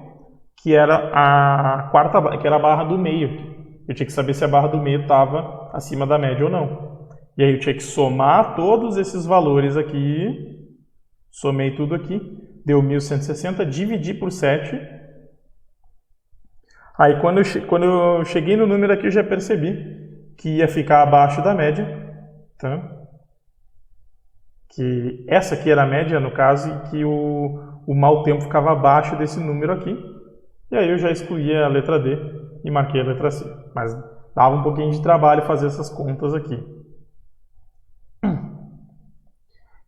que era a quarta, que era a barra do meio. Eu tinha que saber se a barra do meio estava acima da média ou não. E aí eu tinha que somar todos esses valores aqui. Somei tudo aqui. Deu 1.160, dividi por 7. Aí quando eu cheguei no número aqui, eu já percebi que ia ficar abaixo da média, tá? Que essa aqui era a média, no caso, e que o mau tempo ficava abaixo desse número aqui. E aí eu já excluí a letra D e marquei a letra C. Mas dava um pouquinho de trabalho fazer essas contas aqui.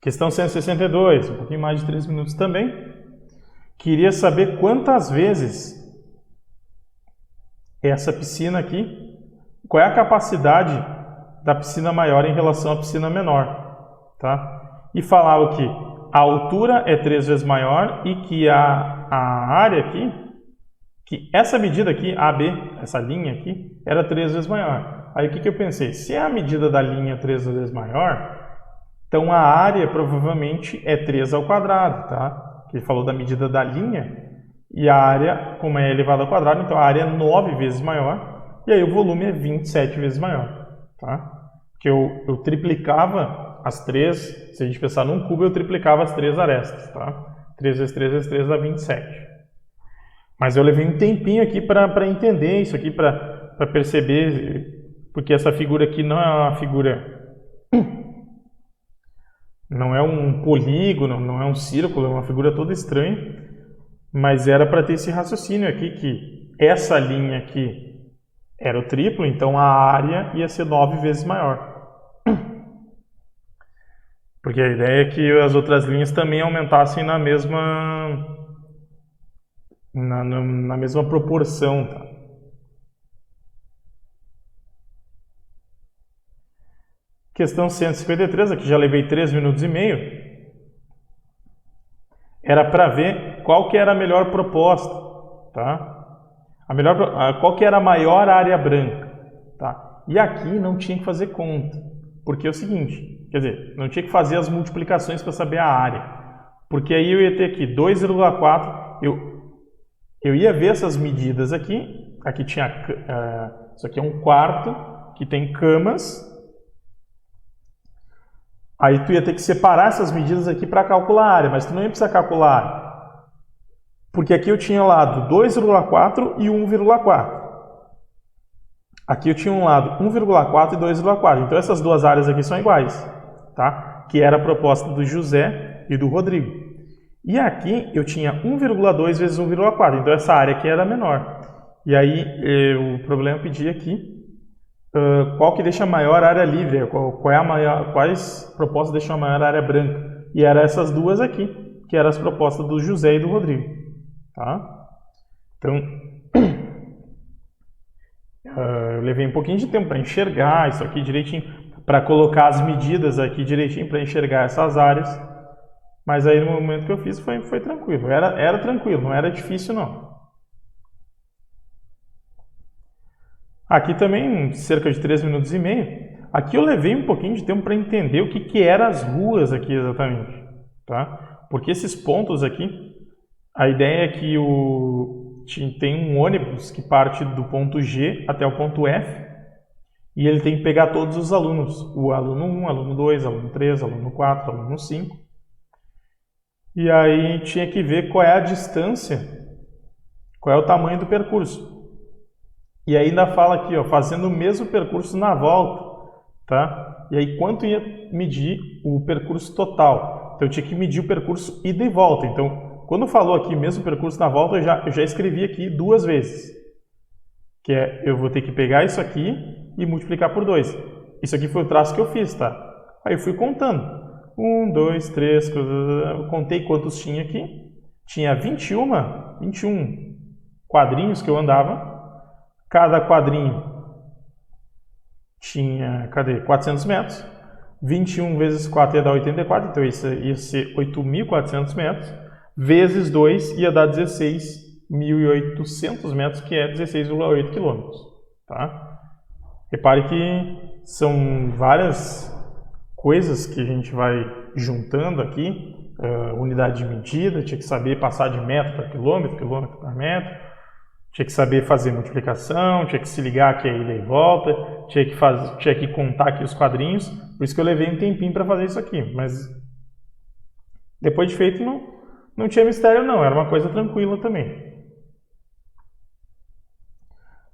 Questão 162, um pouquinho mais de 3 minutos também. Queria saber quantas vezes essa piscina aqui, qual é a capacidade da piscina maior em relação à piscina menor, tá? E falava que a altura é 3 vezes maior e que a área aqui, que essa medida aqui, AB, essa linha aqui, era 3 vezes maior. Aí o que eu pensei? Se a medida da linha 3 vezes maior, então a área provavelmente é 3 ao quadrado, tá? Que ele falou da medida da linha, e a área, como é elevada ao quadrado, então a área é 9 vezes maior, e aí o volume é 27 vezes maior, tá? Porque eu triplicava as 3, se a gente pensar num cubo, eu triplicava as 3 arestas, tá? 3 vezes 3 vezes 3 dá 27. Mas eu levei um tempinho aqui para entender isso aqui, para perceber, porque essa figura aqui não é uma figura, não é um polígono, não é um círculo, é uma figura toda estranha. mas era para ter esse raciocínio aqui, que essa linha aqui era o triplo, então a área ia ser 9 vezes maior. Porque a ideia é que as outras linhas também aumentassem na mesma proporção, tá? Questão 153, aqui já levei 3 minutos e meio. Era para ver qual que era a melhor proposta, tá? Qual que era a maior área branca, tá? E aqui não tinha que fazer conta, porque é o seguinte, quer dizer, não tinha que fazer as multiplicações para saber a área, porque aí eu ia ter aqui 2,4, eu ia ver essas medidas aqui tinha, isso aqui é um quarto que tem camas, aí tu ia ter que separar essas medidas aqui para calcular a área, mas tu não ia precisar calcular a área. Porque aqui eu tinha lado 2,4 e 1,4. Aqui eu tinha um lado 1,4 e 2,4. Então essas duas áreas aqui são iguais, tá? Que era a proposta do José e do Rodrigo. E aqui eu tinha 1,2 vezes 1,4. Então essa área aqui era menor. E aí o problema pedia aqui qual que deixa a maior área livre, quais propostas deixam a maior área branca. E eram essas duas aqui, que eram as propostas do José e do Rodrigo. Tá? Então, eu levei um pouquinho de tempo para enxergar isso aqui direitinho, para colocar as medidas aqui direitinho para enxergar essas áreas, mas aí no momento que eu fiz foi tranquilo, era tranquilo, não era difícil não. Aqui também, cerca de 3 minutos e meio, aqui eu levei um pouquinho de tempo para entender o que eram as ruas aqui exatamente, tá? Porque esses pontos aqui, a ideia é que tem um ônibus que parte do ponto G até o ponto F e ele tem que pegar todos os alunos, o aluno 1, aluno 2, aluno 3, aluno 4, aluno 5. E aí tinha que ver qual é a distância, qual é o tamanho do percurso. E aí ainda fala aqui, ó, fazendo o mesmo percurso na volta, tá? E aí quanto ia medir o percurso total? Então eu tinha que medir o percurso ida e volta. Então, quando falou aqui mesmo percurso na volta, eu já escrevi aqui 2 vezes. Que é, eu vou ter que pegar isso aqui e multiplicar por 2. Isso aqui foi o traço que eu fiz, tá? Aí eu fui contando. 1, 2, 3, eu contei quantos tinha aqui. Tinha 21 quadrinhos que eu andava. Cada quadrinho tinha, 400 metros. 21 vezes 4 ia dar 84, então isso ia ser 8.400 metros. Vezes 2 ia dar 16.800 metros, que é 16,8 quilômetros. Tá? Repare que são várias coisas que a gente vai juntando aqui. Unidade de medida, tinha que saber passar de metro para quilômetro, quilômetro para metro. Tinha que saber fazer multiplicação, tinha que se ligar que é ida e volta, tinha que contar aqui os quadrinhos. Por isso que eu levei um tempinho para fazer isso aqui. Mas depois de feito não tinha mistério não, era uma coisa tranquila também.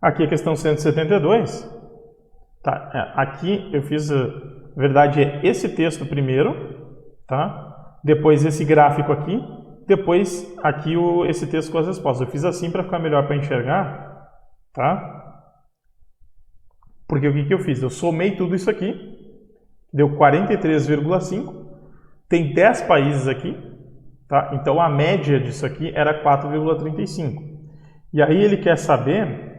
Aqui a questão 172. Tá, aqui eu fiz, na verdade é esse texto primeiro, tá? Depois esse gráfico aqui. Depois, aqui esse texto com as respostas. Eu fiz assim para ficar melhor para enxergar, tá? Porque o que eu fiz? Eu somei tudo isso aqui, deu 43,5. Tem 10 países aqui, tá? Então a média disso aqui era 4,35. E aí ele quer saber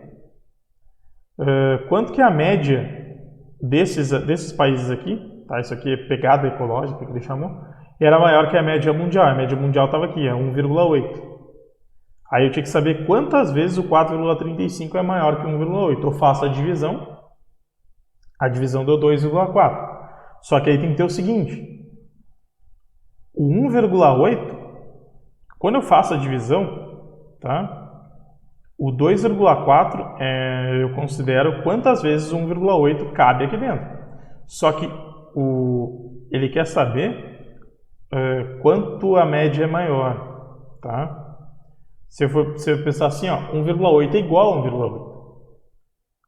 quanto que é a média desses países aqui, tá? Isso aqui é pegada ecológica que ele chamou. Era maior que a média mundial. A média mundial estava aqui, é 1,8. Aí eu tinha que saber quantas vezes o 4,35 é maior que 1,8. Eu faço a divisão deu 2,4. Só que aí tem que ter o seguinte, o 1,8, quando eu faço a divisão, tá? O 2,4 eu considero quantas vezes o 1,8 cabe aqui dentro. Só que ele quer saber quanto a média é maior, tá? Se eu pensar assim, ó, 1,8 é igual a 1,8.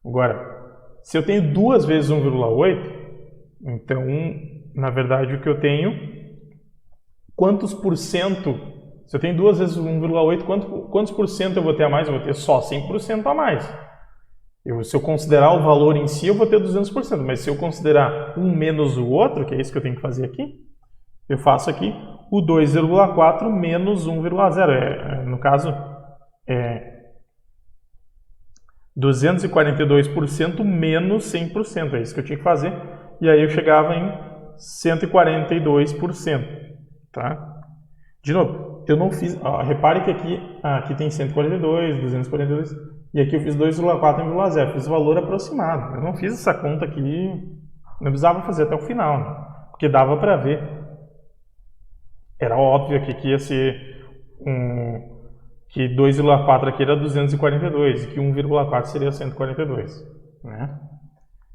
Agora, se eu tenho 2 vezes 1,8, então, na verdade, o que eu tenho, quantos por cento Se eu tenho 2 vezes 1,8, quantos por cento eu vou ter a mais? Eu vou ter só 100% a mais. Se eu considerar o valor em si, eu vou ter 200%. Mas se eu considerar um menos o outro, que é isso que eu tenho que fazer aqui, eu faço aqui o 2,4 menos 1,0. No caso, é 242% menos 100%. É isso que eu tinha que fazer. E aí eu chegava em 142%. Tá? De novo, eu não fiz... repare que aqui tem 142, 242, e aqui eu fiz 2,4 em 1,0. Fiz o valor aproximado. Eu não fiz essa conta aqui, não precisava fazer até o final, né? Porque dava para ver. Era óbvio que aqui ia ser que 2,4 aqui era 242 e que 1,4 seria 142, né?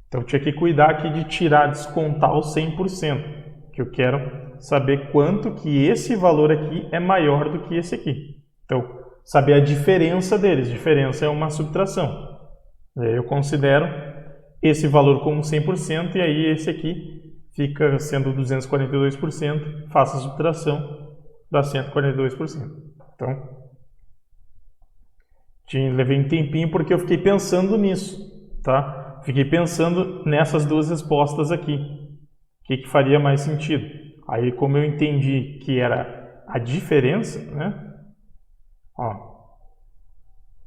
Então eu tinha que cuidar aqui de descontar o 100%, que eu quero saber quanto que esse valor aqui é maior do que esse aqui. Então, saber a diferença deles. Diferença é uma subtração. E aí eu considero esse valor como 100% e aí esse aqui fica sendo 242%, faço a subtração, dá 142%. Então, levei um tempinho porque eu fiquei pensando nisso, tá? Fiquei pensando nessas duas respostas aqui. O que faria mais sentido? Aí, como eu entendi que era a diferença, né?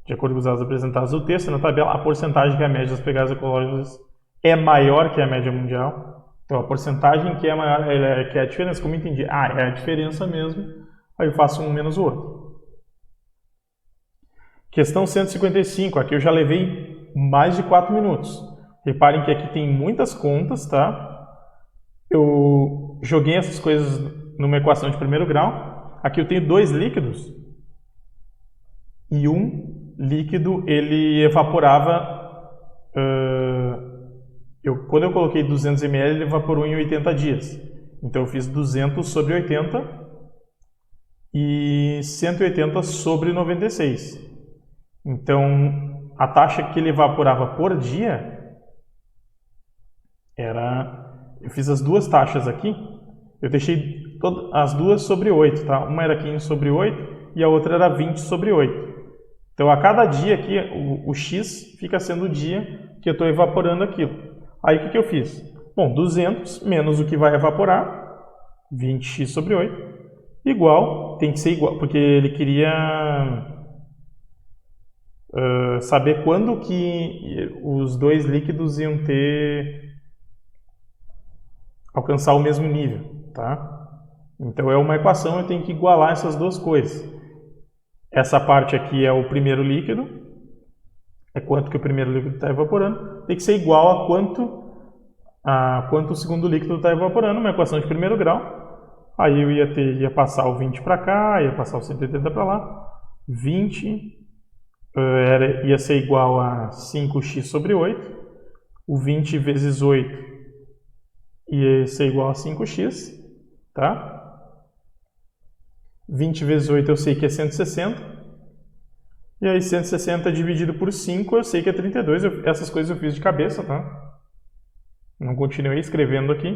De acordo com os dados apresentados no texto, na tabela, a porcentagem que a média das pegadas ecológicas é maior que a média mundial. Então, a porcentagem que é maior, que é a diferença, como eu entendi, é a diferença mesmo, aí eu faço um menos o outro. Questão 155, aqui eu já levei mais de 4 minutos. Reparem que aqui tem muitas contas, tá? Eu joguei essas coisas numa equação de primeiro grau. Aqui eu tenho 2 líquidos. E um líquido, ele evaporava... quando eu coloquei 200 ml, ele evaporou em 80 dias. Então eu fiz 200 sobre 80 e 180 sobre 96. Então, a taxa que ele evaporava por dia era... Eu fiz as duas taxas aqui. Eu deixei as duas sobre 8, tá? Uma era 15 sobre 8 e a outra era 20 sobre 8. Então, a cada dia aqui, o x fica sendo o dia que eu estou evaporando aquilo. Aí, o que eu fiz? Bom, 200 menos o que vai evaporar, 20x sobre 8, igual, tem que ser igual, porque ele queria saber quando que os dois líquidos iam alcançar o mesmo nível, tá? Então é uma equação, eu tenho que igualar essas duas coisas. Essa parte aqui é o primeiro líquido, é quanto que o primeiro líquido está evaporando, tem que ser igual a quanto o segundo líquido está evaporando, uma equação de primeiro grau. Aí eu ia passar o 20 para cá, ia passar o 180 para lá, 20 ia ser igual a 5x sobre 8, o 20 vezes 8 ia ser igual a 5x, tá? 20 vezes 8 eu sei que é 160, e aí 160 dividido por 5 eu sei que é 32, essas coisas eu fiz de cabeça, tá? Não continuei escrevendo aqui,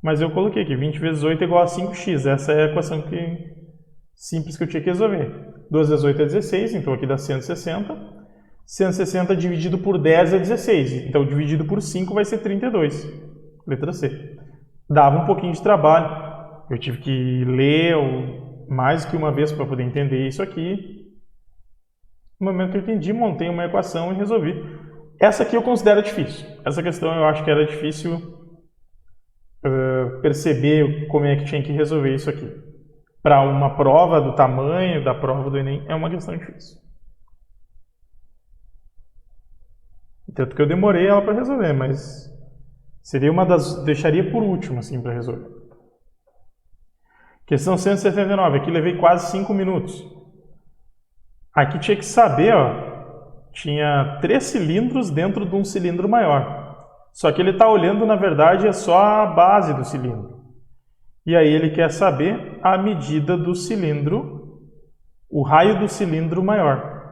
mas eu coloquei aqui, 20 vezes 8 é igual a 5x, essa é a equação simples que eu tinha que resolver. 2 vezes 8 é 16, então aqui dá 160. 160 dividido por 10 é 16, então dividido por 5 vai ser 32. Letra C. Dava um pouquinho de trabalho, eu tive que ler mais que uma vez para poder entender isso aqui. No momento que eu entendi, montei uma equação e resolvi. Essa aqui eu considero difícil. Essa questão eu acho que era difícil perceber como é que tinha que resolver isso aqui. Para uma prova do tamanho da prova do Enem, é uma questão difícil. Tanto que eu demorei ela para resolver, mas seria deixaria por último assim para resolver. Questão 179, aqui levei quase 5 minutos. Aqui tinha que saber, tinha 3 cilindros dentro de um cilindro maior. Só que ele está olhando, na verdade, é só a base do cilindro. E aí ele quer saber a medida do cilindro, o raio do cilindro maior.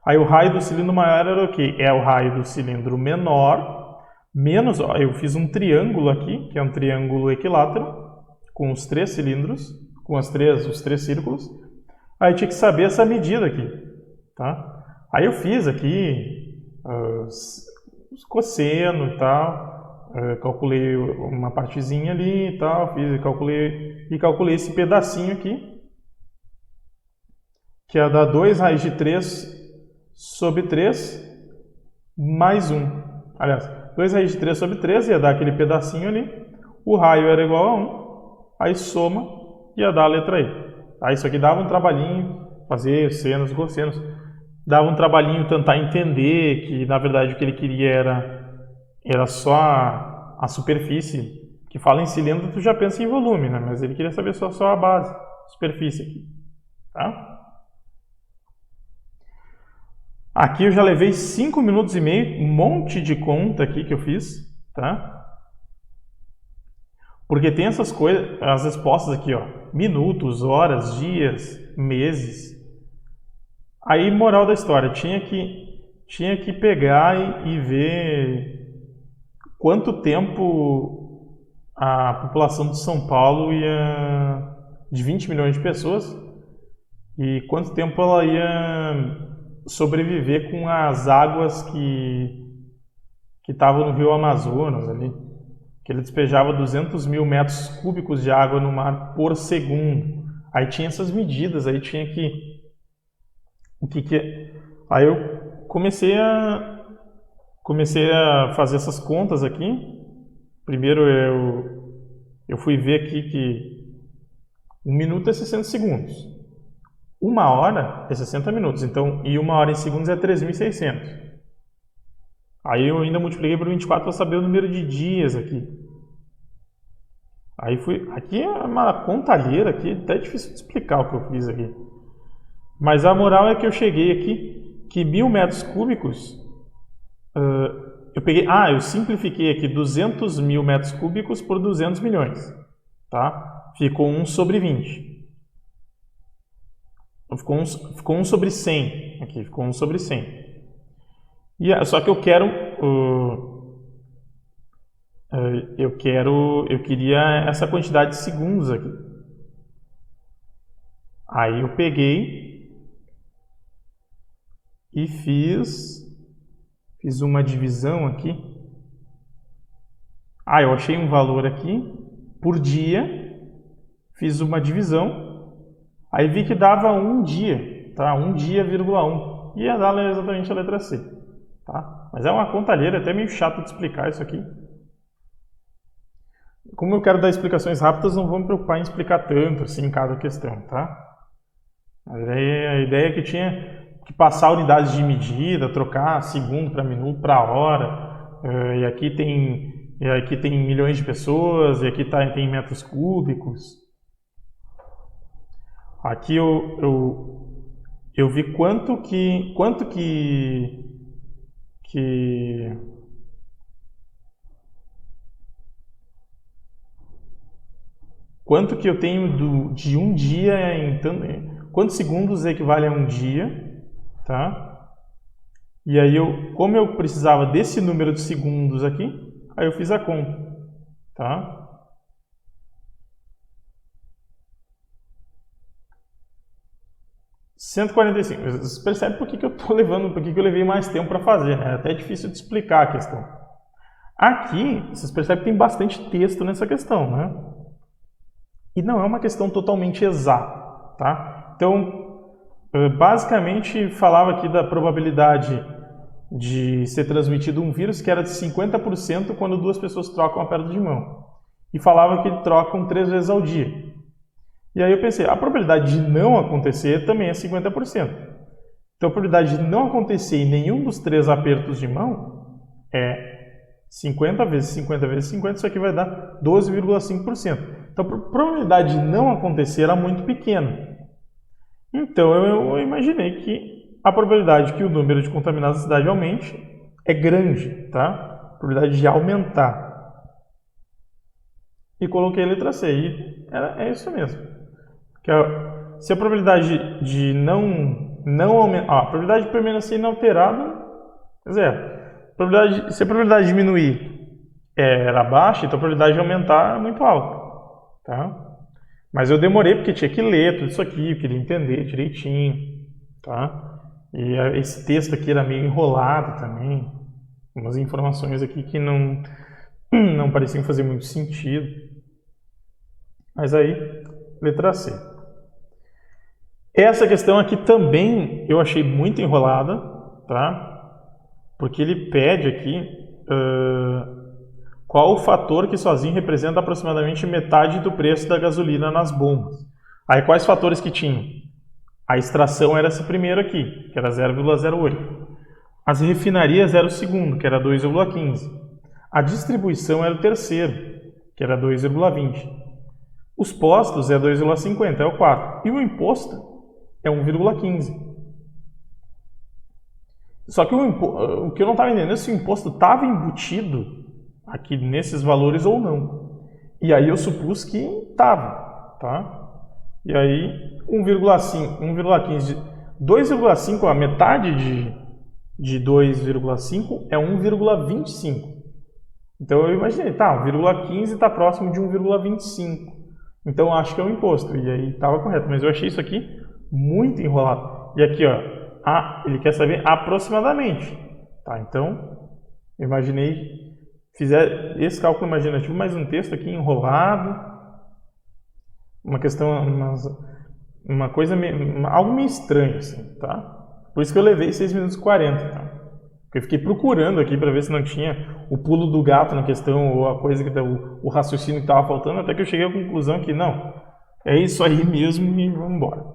Aí o raio do cilindro maior era o quê? É o raio do cilindro menor, menos, eu fiz um triângulo aqui, que é um triângulo equilátero, com os 3 cilindros, com os três círculos, Aí tinha que saber essa medida aqui, tá? Aí eu fiz aqui os cosseno e tal, calculei uma partezinha ali e tal, calculei esse pedacinho aqui, que ia dar 2 raiz de 3 sobre 3 mais 1. Aliás, 2 raiz de 3 sobre 3 ia dar aquele pedacinho ali, o raio era igual a 1, aí soma ia dar a letra E. Tá? Isso aqui dava um trabalhinho, fazer senos e cossenos, dava um trabalhinho tentar entender que na verdade o que ele queria era só a superfície, que fala em cilindro tu já pensa em volume, né? Mas ele queria saber só a base, superfície aqui. Tá? Aqui eu já levei 5 minutos e meio, um monte de conta aqui que eu fiz, tá? Porque tem essas coisas, as respostas aqui, ó, minutos, horas, dias, meses. Aí, moral da história, tinha que pegar e ver quanto tempo a população de São Paulo ia, de 20 milhões de pessoas, e quanto tempo ela ia sobreviver com as águas que estavam no Rio Amazonas ali, que ele despejava 200 mil metros cúbicos de água no mar por segundo. Aí tinha essas medidas, aí tinha aí eu comecei a fazer essas contas aqui. Primeiro eu fui ver aqui que 1 minuto é 60 segundos. 1 hora é 60 minutos, então, e 1 hora em segundos é 3.600. Aí eu ainda multipliquei por 24 para saber o número de dias aqui. Aí aqui é uma contalheira aqui, até difícil de explicar o que eu fiz aqui. Mas a moral é que eu cheguei aqui, que 1.000 metros cúbicos, eu simplifiquei aqui 200 mil metros cúbicos por 200 milhões, tá? Ficou 1 sobre 20. Ficou 1 sobre 100, aqui, ficou 1 sobre 100. Só que eu queria essa quantidade de segundos aqui. Aí eu peguei e fiz uma divisão aqui. Eu achei um valor aqui por dia, fiz uma divisão, aí vi que dava 1 dia, tá? 1 dia, 1. Ia dar exatamente a letra C. Tá? Mas é uma contalheira, até meio chato de explicar isso aqui. Como eu quero dar explicações rápidas, não vou me preocupar em explicar tanto assim cada questão, tá? Mas aí a ideia é que tinha que passar unidades de medida, trocar segundo para minuto para hora, e aqui tem milhões de pessoas, e aqui tem metros cúbicos. Aqui eu vi quanto que eu tenho de um dia quantos segundos equivale a um dia, tá? E aí como eu precisava desse número de segundos aqui, aí eu fiz a conta, tá? R$145. Vocês percebem por que eu tô levando, por que eu levei mais tempo para fazer, né? É até difícil de explicar a questão. Aqui, vocês percebem que tem bastante texto nessa questão, né? E não é uma questão totalmente exata, tá? Então, basicamente, falava aqui da probabilidade de ser transmitido um vírus, que era de 50% quando 2 pessoas trocam a aperto de mão. E falava que trocam 3 vezes ao dia. E aí eu pensei, a probabilidade de não acontecer também é 50%. Então a probabilidade de não acontecer em nenhum dos 3 apertos de mão é 50 vezes 50 vezes 50, isso aqui vai dar 12,5%. Então a probabilidade de não acontecer era muito pequena. Então eu imaginei que a probabilidade que o número de contaminados da cidade aumente é grande, tá? A probabilidade de aumentar. E coloquei a letra C, e é isso mesmo. Se a probabilidade de não aumentar, a probabilidade de permanecer inalterado é 0. Se a probabilidade de diminuir era baixa, então a probabilidade de aumentar é muito alta, tá? Mas eu demorei porque tinha que ler tudo isso aqui, eu queria entender direitinho, tá? E esse texto aqui era meio enrolado também, umas informações aqui que não pareciam fazer muito sentido. Mas aí, letra C. Essa questão aqui também eu achei muito enrolada, tá? Porque ele pede aqui qual o fator que sozinho representa aproximadamente metade do preço da gasolina nas bombas. Aí quais fatores que tinham? A extração era esse primeiro aqui, que era 0,08. As refinarias era o segundo, que era 2,15. A distribuição era o terceiro, que era 2,20. Os postos é 2,50, é o 4. E o imposto é 1,15. Só que o que eu não estava entendendo é se o imposto estava embutido aqui nesses valores ou não. E aí eu supus que estava, tá? E aí 1,5, 1,15, 2,5, a metade de 2,5 é 1,25. Então eu imaginei, tá, 1,15 está próximo de 1,25. Então eu acho que é um imposto. E aí estava correto, mas eu achei isso aqui muito enrolado. E aqui, ó, ele quer saber aproximadamente. Tá, então eu imaginei, fizer esse cálculo imaginativo, mais um texto aqui enrolado. Uma questão, uma coisa, algo meio estranho, assim, tá? Por isso que eu levei 6 minutos e 40, tá? Porque eu fiquei procurando aqui para ver se não tinha o pulo do gato na questão, ou a coisa, o raciocínio que estava faltando, até que eu cheguei à conclusão que não, é isso aí mesmo e vamos embora.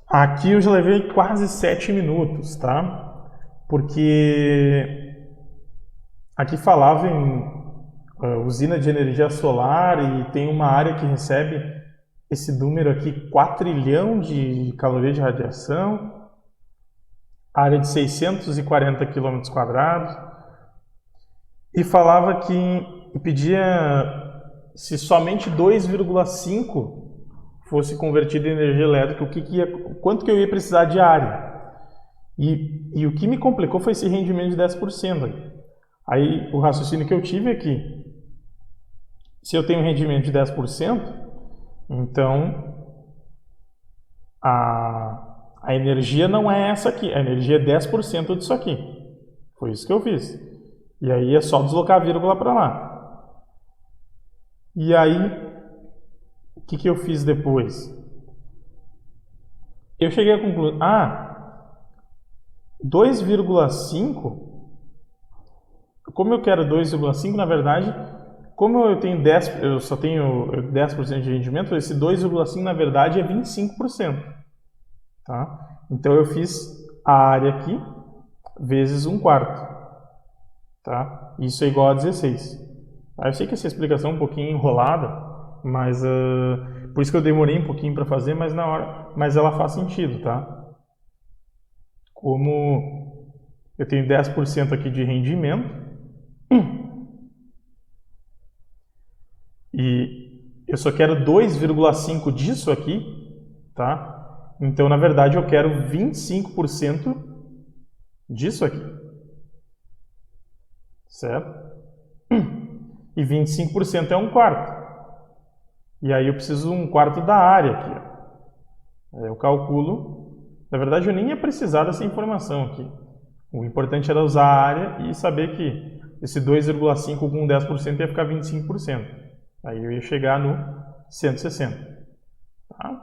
Aqui eu já levei quase 7 minutos, tá? Porque aqui falava em usina de energia solar e tem uma área que recebe esse número aqui, 4 trilhão de calorias de radiação, área de 640 km², e falava que pedia se somente 2,5 fosse convertido em energia elétrica, quanto que eu ia precisar de área. E o que me complicou foi esse rendimento de 10%. Aí o raciocínio que eu tive é que se eu tenho um rendimento de 10%, então a energia não é essa aqui, a energia é 10% disso aqui. Foi isso que eu fiz. E aí é só deslocar a vírgula para lá. E aí, o que eu fiz depois? Eu cheguei à conclusão, 2,5, como eu quero 2,5, na verdade, como eu só tenho 10% de rendimento, esse 2,5 na verdade é 25%. Tá? Então eu fiz a área aqui vezes 1/4. Tá? Isso é igual a 16. Eu sei que essa explicação é um pouquinho enrolada, mas por isso que eu demorei um pouquinho para fazer, mas ela faz sentido, tá? Como eu tenho 10% aqui de rendimento, e eu só quero 2,5 disso aqui, tá? Então, na verdade, eu quero 25% disso aqui. Certo? E 25% é 1/4. E aí eu preciso 1/4 da área aqui. Aí eu calculo. Na verdade, eu nem ia precisar dessa informação aqui. O importante era usar a área e saber que esse 2,5 com 10% ia ficar 25%. Aí eu ia chegar no 160. Tá?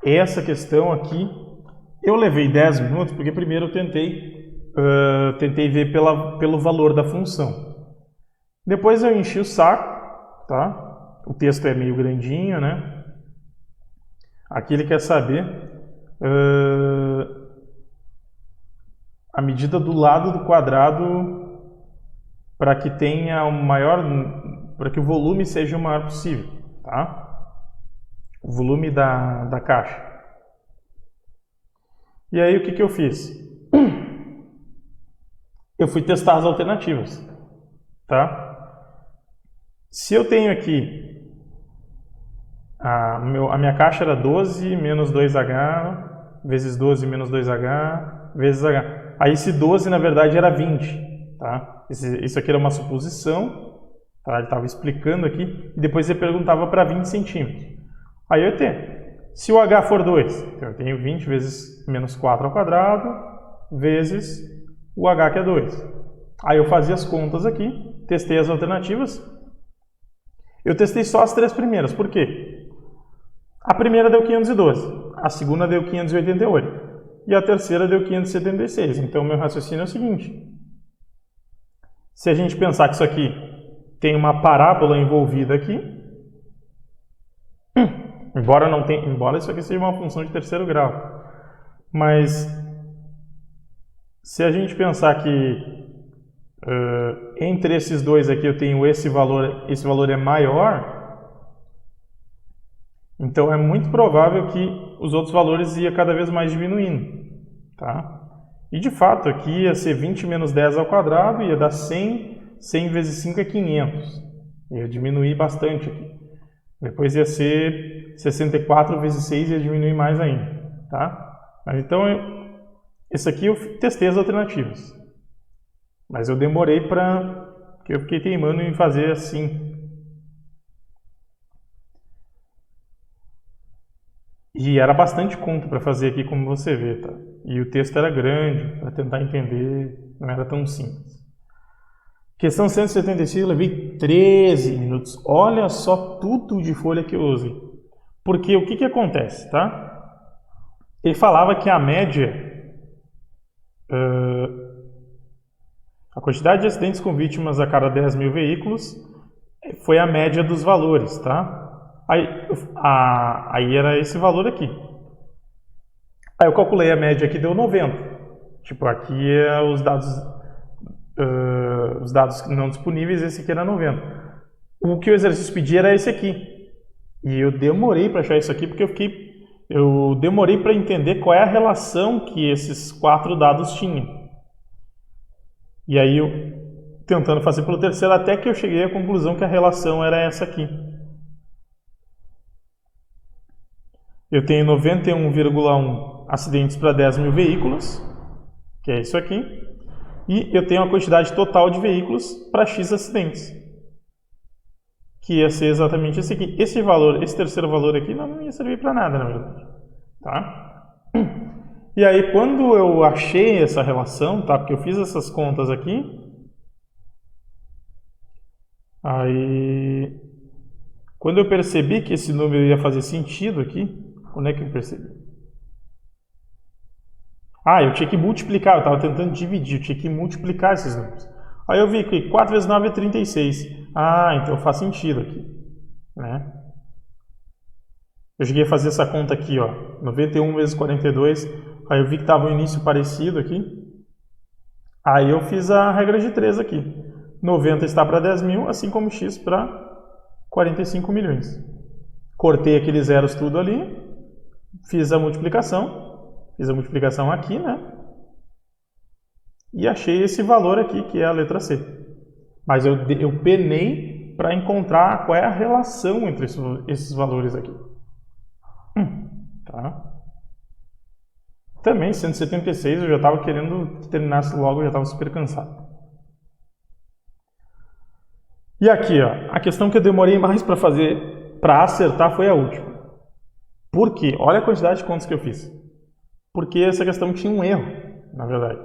Essa questão aqui, eu levei 10 minutos, porque primeiro eu tentei ver pelo valor da função. Depois eu enchi o saco, tá? O texto é meio grandinho, né? Aqui ele quer saber a medida do lado do quadrado para que tenha para que o volume seja o maior possível, tá? O volume da caixa. E aí o que eu fiz? Eu fui testar as alternativas, tá? Se eu tenho aqui a minha caixa era 12 menos 2H vezes 12 menos 2H vezes H. Aí esse 12 na verdade era 20, tá? Isso aqui era uma suposição Tá? Ele estava explicando aqui e depois ele perguntava para 20 centímetros. Aí eu tenho, se o h for 2, então eu tenho 20 vezes menos 4 ao quadrado vezes o h que é 2. Aí eu fazia as contas aqui, testei as alternativas. Eu testei só as 3 primeiras, por quê? A primeira deu 512, a segunda deu 588 e a terceira deu 576. Então o meu raciocínio é o seguinte: se a gente pensar que isso aqui tem uma parábola envolvida aqui, embora isso aqui seja uma função de terceiro grau, mas se a gente pensar que entre esses dois aqui eu tenho esse valor é maior, então é muito provável que os outros valores iam cada vez mais diminuindo, tá? E de fato aqui ia ser 20 menos 10 ao quadrado, ia dar 100, 100 vezes 5 é 500, ia diminuir bastante aqui. Depois ia ser 64 vezes 6, ia diminuir mais ainda, tá? Mas então, esse aqui eu testei as alternativas. Mas eu demorei porque eu fiquei teimando em fazer assim. E era bastante conta para fazer aqui, como você vê, tá? E o texto era grande, para tentar entender, não era tão simples. Questão 176, eu levei 13 minutos. Olha só tudo de folha que eu usei. Porque o que acontece, tá? Ele falava que a média... a quantidade de acidentes com vítimas a cada 10 mil veículos foi a média dos valores, tá? Aí era esse valor aqui. Aí eu calculei a média aqui, deu 90. Tipo, aqui é os dados não disponíveis, esse aqui era 90. O que o exercício pedia era esse aqui. E eu demorei para achar isso aqui, porque eu demorei para entender qual é a relação que esses 4 dados tinham. E aí eu tentando fazer pelo terceiro, até que eu cheguei à conclusão que a relação era essa aqui. Eu tenho 91,1 acidentes para 10 mil veículos, que é isso aqui, e eu tenho a quantidade total de veículos para X acidentes, que ia ser exatamente esse aqui. Esse terceiro valor aqui não ia servir para nada, na verdade. Tá? E aí, quando eu achei essa relação, tá? Porque eu fiz essas contas aqui, aí, quando eu percebi que esse número ia fazer sentido aqui, quando é que eu percebi? Eu tinha que multiplicar, eu estava tentando dividir, eu tinha que multiplicar esses números. Aí eu vi que 4 vezes 9 é 36. Então faz sentido aqui, né? Eu cheguei a fazer essa conta aqui, ó, 91 vezes 42, aí eu vi que estava um início parecido aqui. Aí eu fiz a regra de 3 aqui. 90 está para 10 mil, assim como X para 45 milhões. Cortei aqueles zeros tudo ali, fiz a multiplicação aqui, né? E achei esse valor aqui, que é a letra C. Mas eu penei para encontrar qual é a relação entre esses valores aqui. Tá? Também, 176, eu já estava querendo que terminasse logo, eu já estava super cansado. E aqui, ó, a questão que eu demorei mais para acertar foi a última. Por quê? Olha a quantidade de contas que eu fiz. Porque essa questão tinha um erro, na verdade.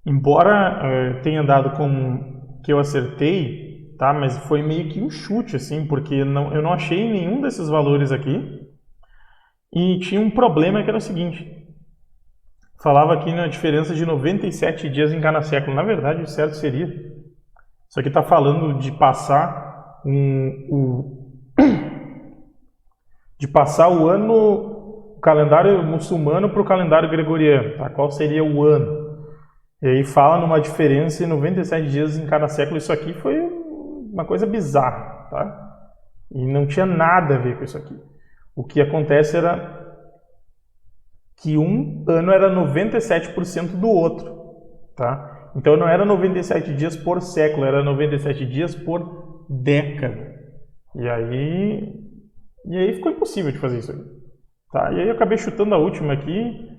Embora tenha dado como que eu acertei, tá? Mas foi meio que um chute, assim, porque eu não achei nenhum desses valores aqui. E tinha um problema que era o seguinte. Falava aqui na diferença de 97 dias em cada século. Na verdade, o certo seria... Isso aqui está falando de passar o calendário muçulmano para o calendário gregoriano. Tá? Qual seria o ano? E aí fala numa diferença de 97 dias em cada século. Isso aqui foi uma coisa bizarra. Tá? E não tinha nada a ver com isso aqui. O que acontece era que um ano era 97% do outro. Tá? Então não era 97 dias por século, era 97 dias por década. E aí ficou impossível de fazer isso aí. Tá? E aí eu acabei chutando a última aqui,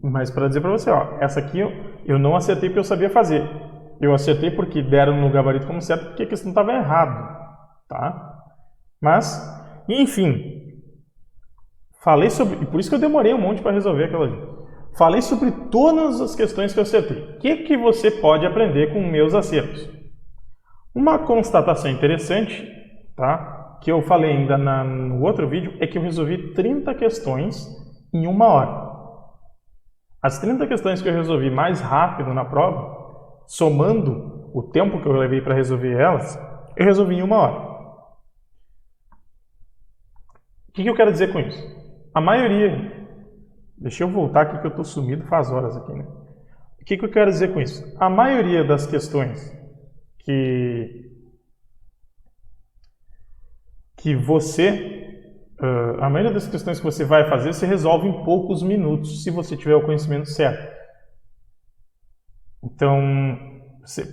mas para dizer para você, ó, essa aqui eu não acertei porque eu sabia fazer. Eu acertei porque deram no gabarito como certo, porque a questão estava errada, tá? Mas, enfim, falei sobre... E por isso que eu demorei um monte para resolver aquela ali. Falei sobre todas as questões que eu acertei. O que você pode aprender com meus acertos? Uma constatação interessante, tá? Que eu falei ainda no outro vídeo, é que eu resolvi 30 questões em 1 hora. As 30 questões que eu resolvi mais rápido na prova, somando o tempo que eu levei para resolver elas, eu resolvi em 1 hora. O que eu quero dizer com isso? A maioria... Deixa eu voltar aqui que eu estou sumido faz horas aqui, né? O que eu quero dizer com isso? A maioria das questões a maioria das questões que você vai fazer, você resolve em poucos minutos, se você tiver o conhecimento certo. Então,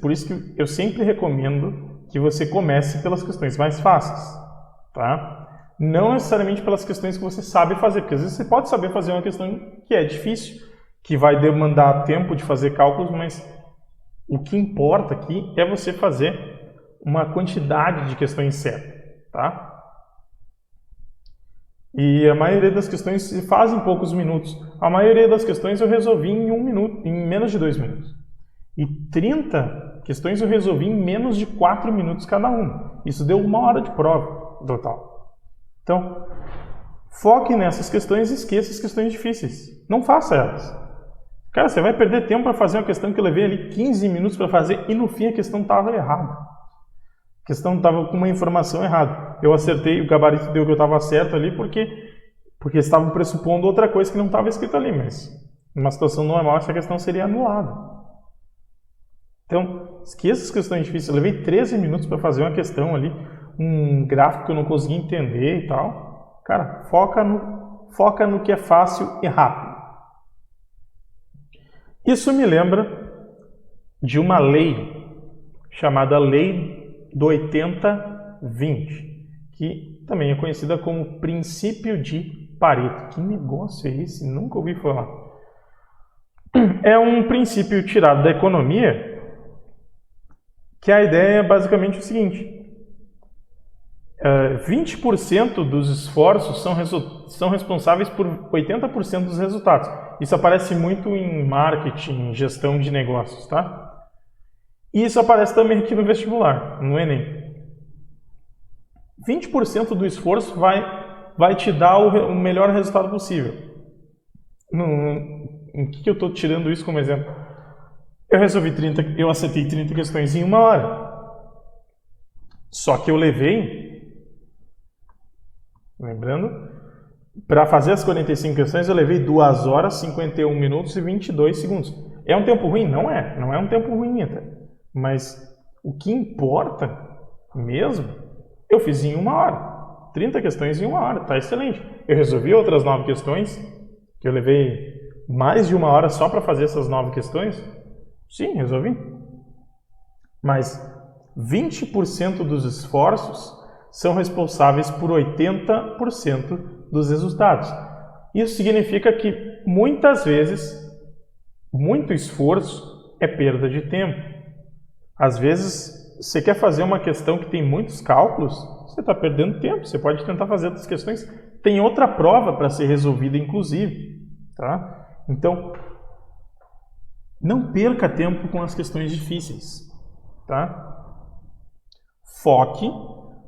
por isso que eu sempre recomendo que você comece pelas questões mais fáceis, tá? Não necessariamente pelas questões que você sabe fazer, porque às vezes você pode saber fazer uma questão que é difícil, que vai demandar tempo de fazer cálculos, mas o que importa aqui é você fazer uma quantidade de questões certa, tá? E a maioria das questões se faz em poucos minutos. A maioria das questões eu resolvi em 1 minuto, em menos de 2 minutos. E 30 questões eu resolvi em menos de 4 minutos cada uma. Isso deu 1 hora de prova total. Então, foque nessas questões e esqueça as questões difíceis. Não faça elas. Cara, você vai perder tempo para fazer uma questão que eu levei ali 15 minutos para fazer e no fim a questão estava errada. A questão estava com uma informação errada. Eu acertei, o gabarito deu que eu estava certo ali porque estavam pressupondo outra coisa que não estava escrito ali, mas numa situação normal essa questão seria anulada. Então, esqueça as questões difíceis. Eu levei 13 minutos para fazer uma questão ali, um gráfico que eu não consegui entender e tal. Cara, foca no que é fácil e rápido. Isso me lembra de uma lei chamada Lei do 80-20, que também é conhecida como princípio de Pareto. Que negócio é esse? Nunca ouvi falar. É um princípio tirado da economia, que a ideia é basicamente o seguinte: 20% dos esforços são responsáveis por 80% dos resultados. Isso aparece muito em marketing, gestão de negócios, tá? E isso aparece também aqui no vestibular, no Enem. 20% do esforço vai te dar o melhor resultado possível. Em que eu estou tirando isso como exemplo? Eu acertei 30 questões em 1 hora. Só que eu levei, lembrando, para fazer as 45 questões eu levei 2 horas, 51 minutos e 22 segundos. É um tempo ruim? Não é um tempo ruim até. Mas o que importa mesmo, eu fiz em 1 hora. 30 questões em 1 hora, tá excelente. Eu resolvi outras 9 questões, que eu levei mais de 1 hora só para fazer essas 9 questões. Sim, resolvi. Mas 20% dos esforços são responsáveis por 80% dos resultados. Isso significa que, muitas vezes, muito esforço é perda de tempo. Às vezes, você quer fazer uma questão que tem muitos cálculos, você está perdendo tempo. Você pode tentar fazer outras questões. Tem outra prova para ser resolvida, inclusive. Tá? Então, não perca tempo com as questões difíceis. Tá? Foque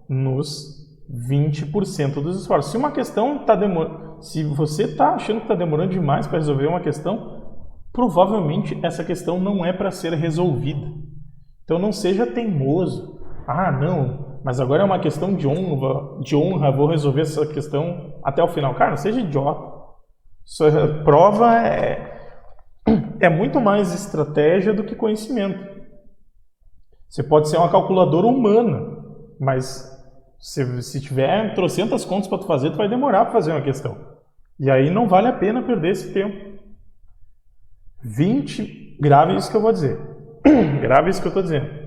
nos 20% dos esforços. Se uma questão está demorando, se você está achando que está demorando demais para resolver uma questão, provavelmente essa questão não é para ser resolvida. Então não seja teimoso. Ah, não, mas agora é uma questão de honra, vou resolver essa questão até o final. Cara, não seja idiota. Sua prova é muito mais estratégia do que conhecimento. Você pode ser uma calculadora humana, mas se tiver trocentas contas para tu fazer, tu vai demorar para fazer uma questão. E aí não vale a pena perder esse tempo. Grave isso que eu vou dizer. Grave isso que eu estou dizendo.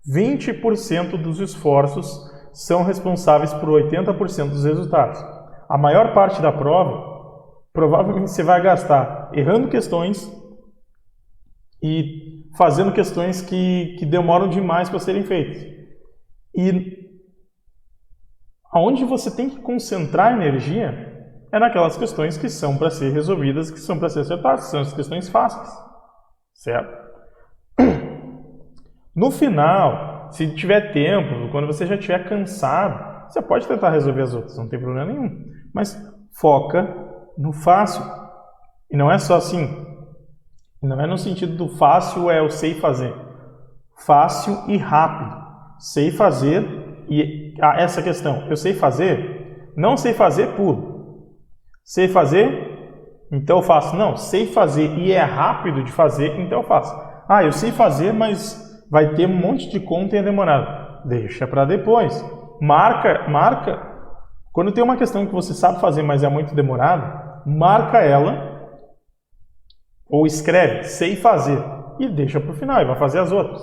20% dos esforços são responsáveis por 80% dos resultados. A maior parte da prova, provavelmente você vai gastar errando questões e fazendo questões que demoram demais para serem feitas. E aonde você tem que concentrar energia é naquelas questões que são para ser resolvidas, que são para ser acertadas, que são as questões fáceis, certo? No final, se tiver tempo, quando você já estiver cansado, você pode tentar resolver as outras, não tem problema nenhum. Mas foca no fácil. E não é só assim, não é no sentido do fácil eu sei fazer. Fácil e rápido. Sei fazer e essa questão, eu sei fazer, não sei fazer puro. Sei fazer, então eu faço. Não, sei fazer e é rápido de fazer, então eu faço. Ah, eu sei fazer, mas vai ter um monte de conta e é demorado. Deixa para depois. Marca. Quando tem uma questão que você sabe fazer, mas é muito demorada, marca ela ou escreve, sei fazer, e deixa para o final, e vai fazer as outras,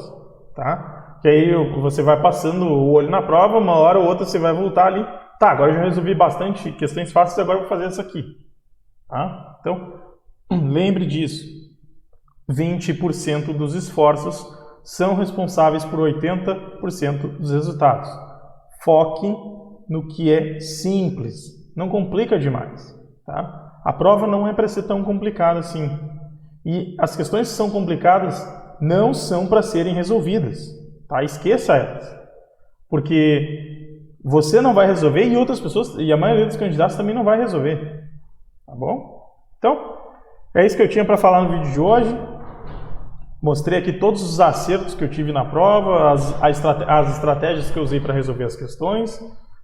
tá? Que aí você vai passando o olho na prova, uma hora ou outra você vai voltar ali, tá, agora eu já resolvi bastante questões fáceis, agora eu vou fazer essa aqui, tá? Então, lembre disso, 20% dos esforços são responsáveis por 80% dos resultados. Foque no que é simples, não complica demais, tá? A prova não é para ser tão complicada assim. E as questões que são complicadas não são para serem resolvidas, tá? Esqueça elas. Porque você não vai resolver e outras pessoas, e a maioria dos candidatos também não vai resolver, tá bom? Então, é isso que eu tinha para falar no vídeo de hoje. Mostrei aqui todos os acertos que eu tive na prova, as estratégias que eu usei para resolver as questões.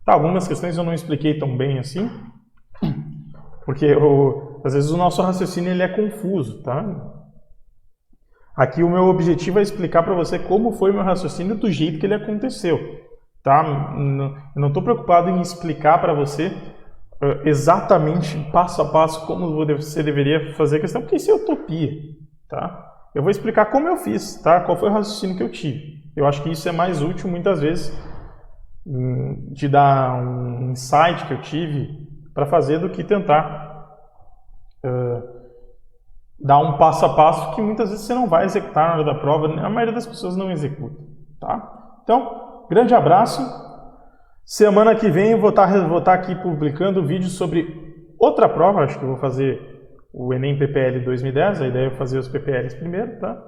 Tá, algumas questões eu não expliquei tão bem assim, porque às vezes o nosso raciocínio ele é confuso, tá? Aqui o meu objetivo é explicar para você como foi o meu raciocínio do jeito que ele aconteceu, tá? Eu não estou preocupado em explicar para você exatamente, passo a passo, como você deveria fazer a questão, porque isso é utopia, tá? Eu vou explicar como eu fiz, tá? Qual foi o raciocínio que eu tive. Eu acho que isso é mais útil, muitas vezes, de dar um insight que eu tive para fazer do que tentar dar um passo a passo que muitas vezes você não vai executar na hora da prova. A maioria das pessoas não executa, tá? Então, grande abraço. Semana que vem eu vou estar aqui publicando vídeo sobre outra prova. Acho que eu vou fazer o Enem PPL 2010, a ideia é fazer os PPLs primeiro, tá?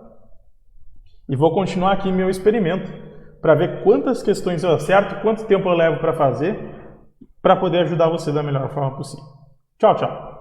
E vou continuar aqui meu experimento para ver quantas questões eu acerto, quanto tempo eu levo para fazer, para poder ajudar você da melhor forma possível. Tchau, tchau!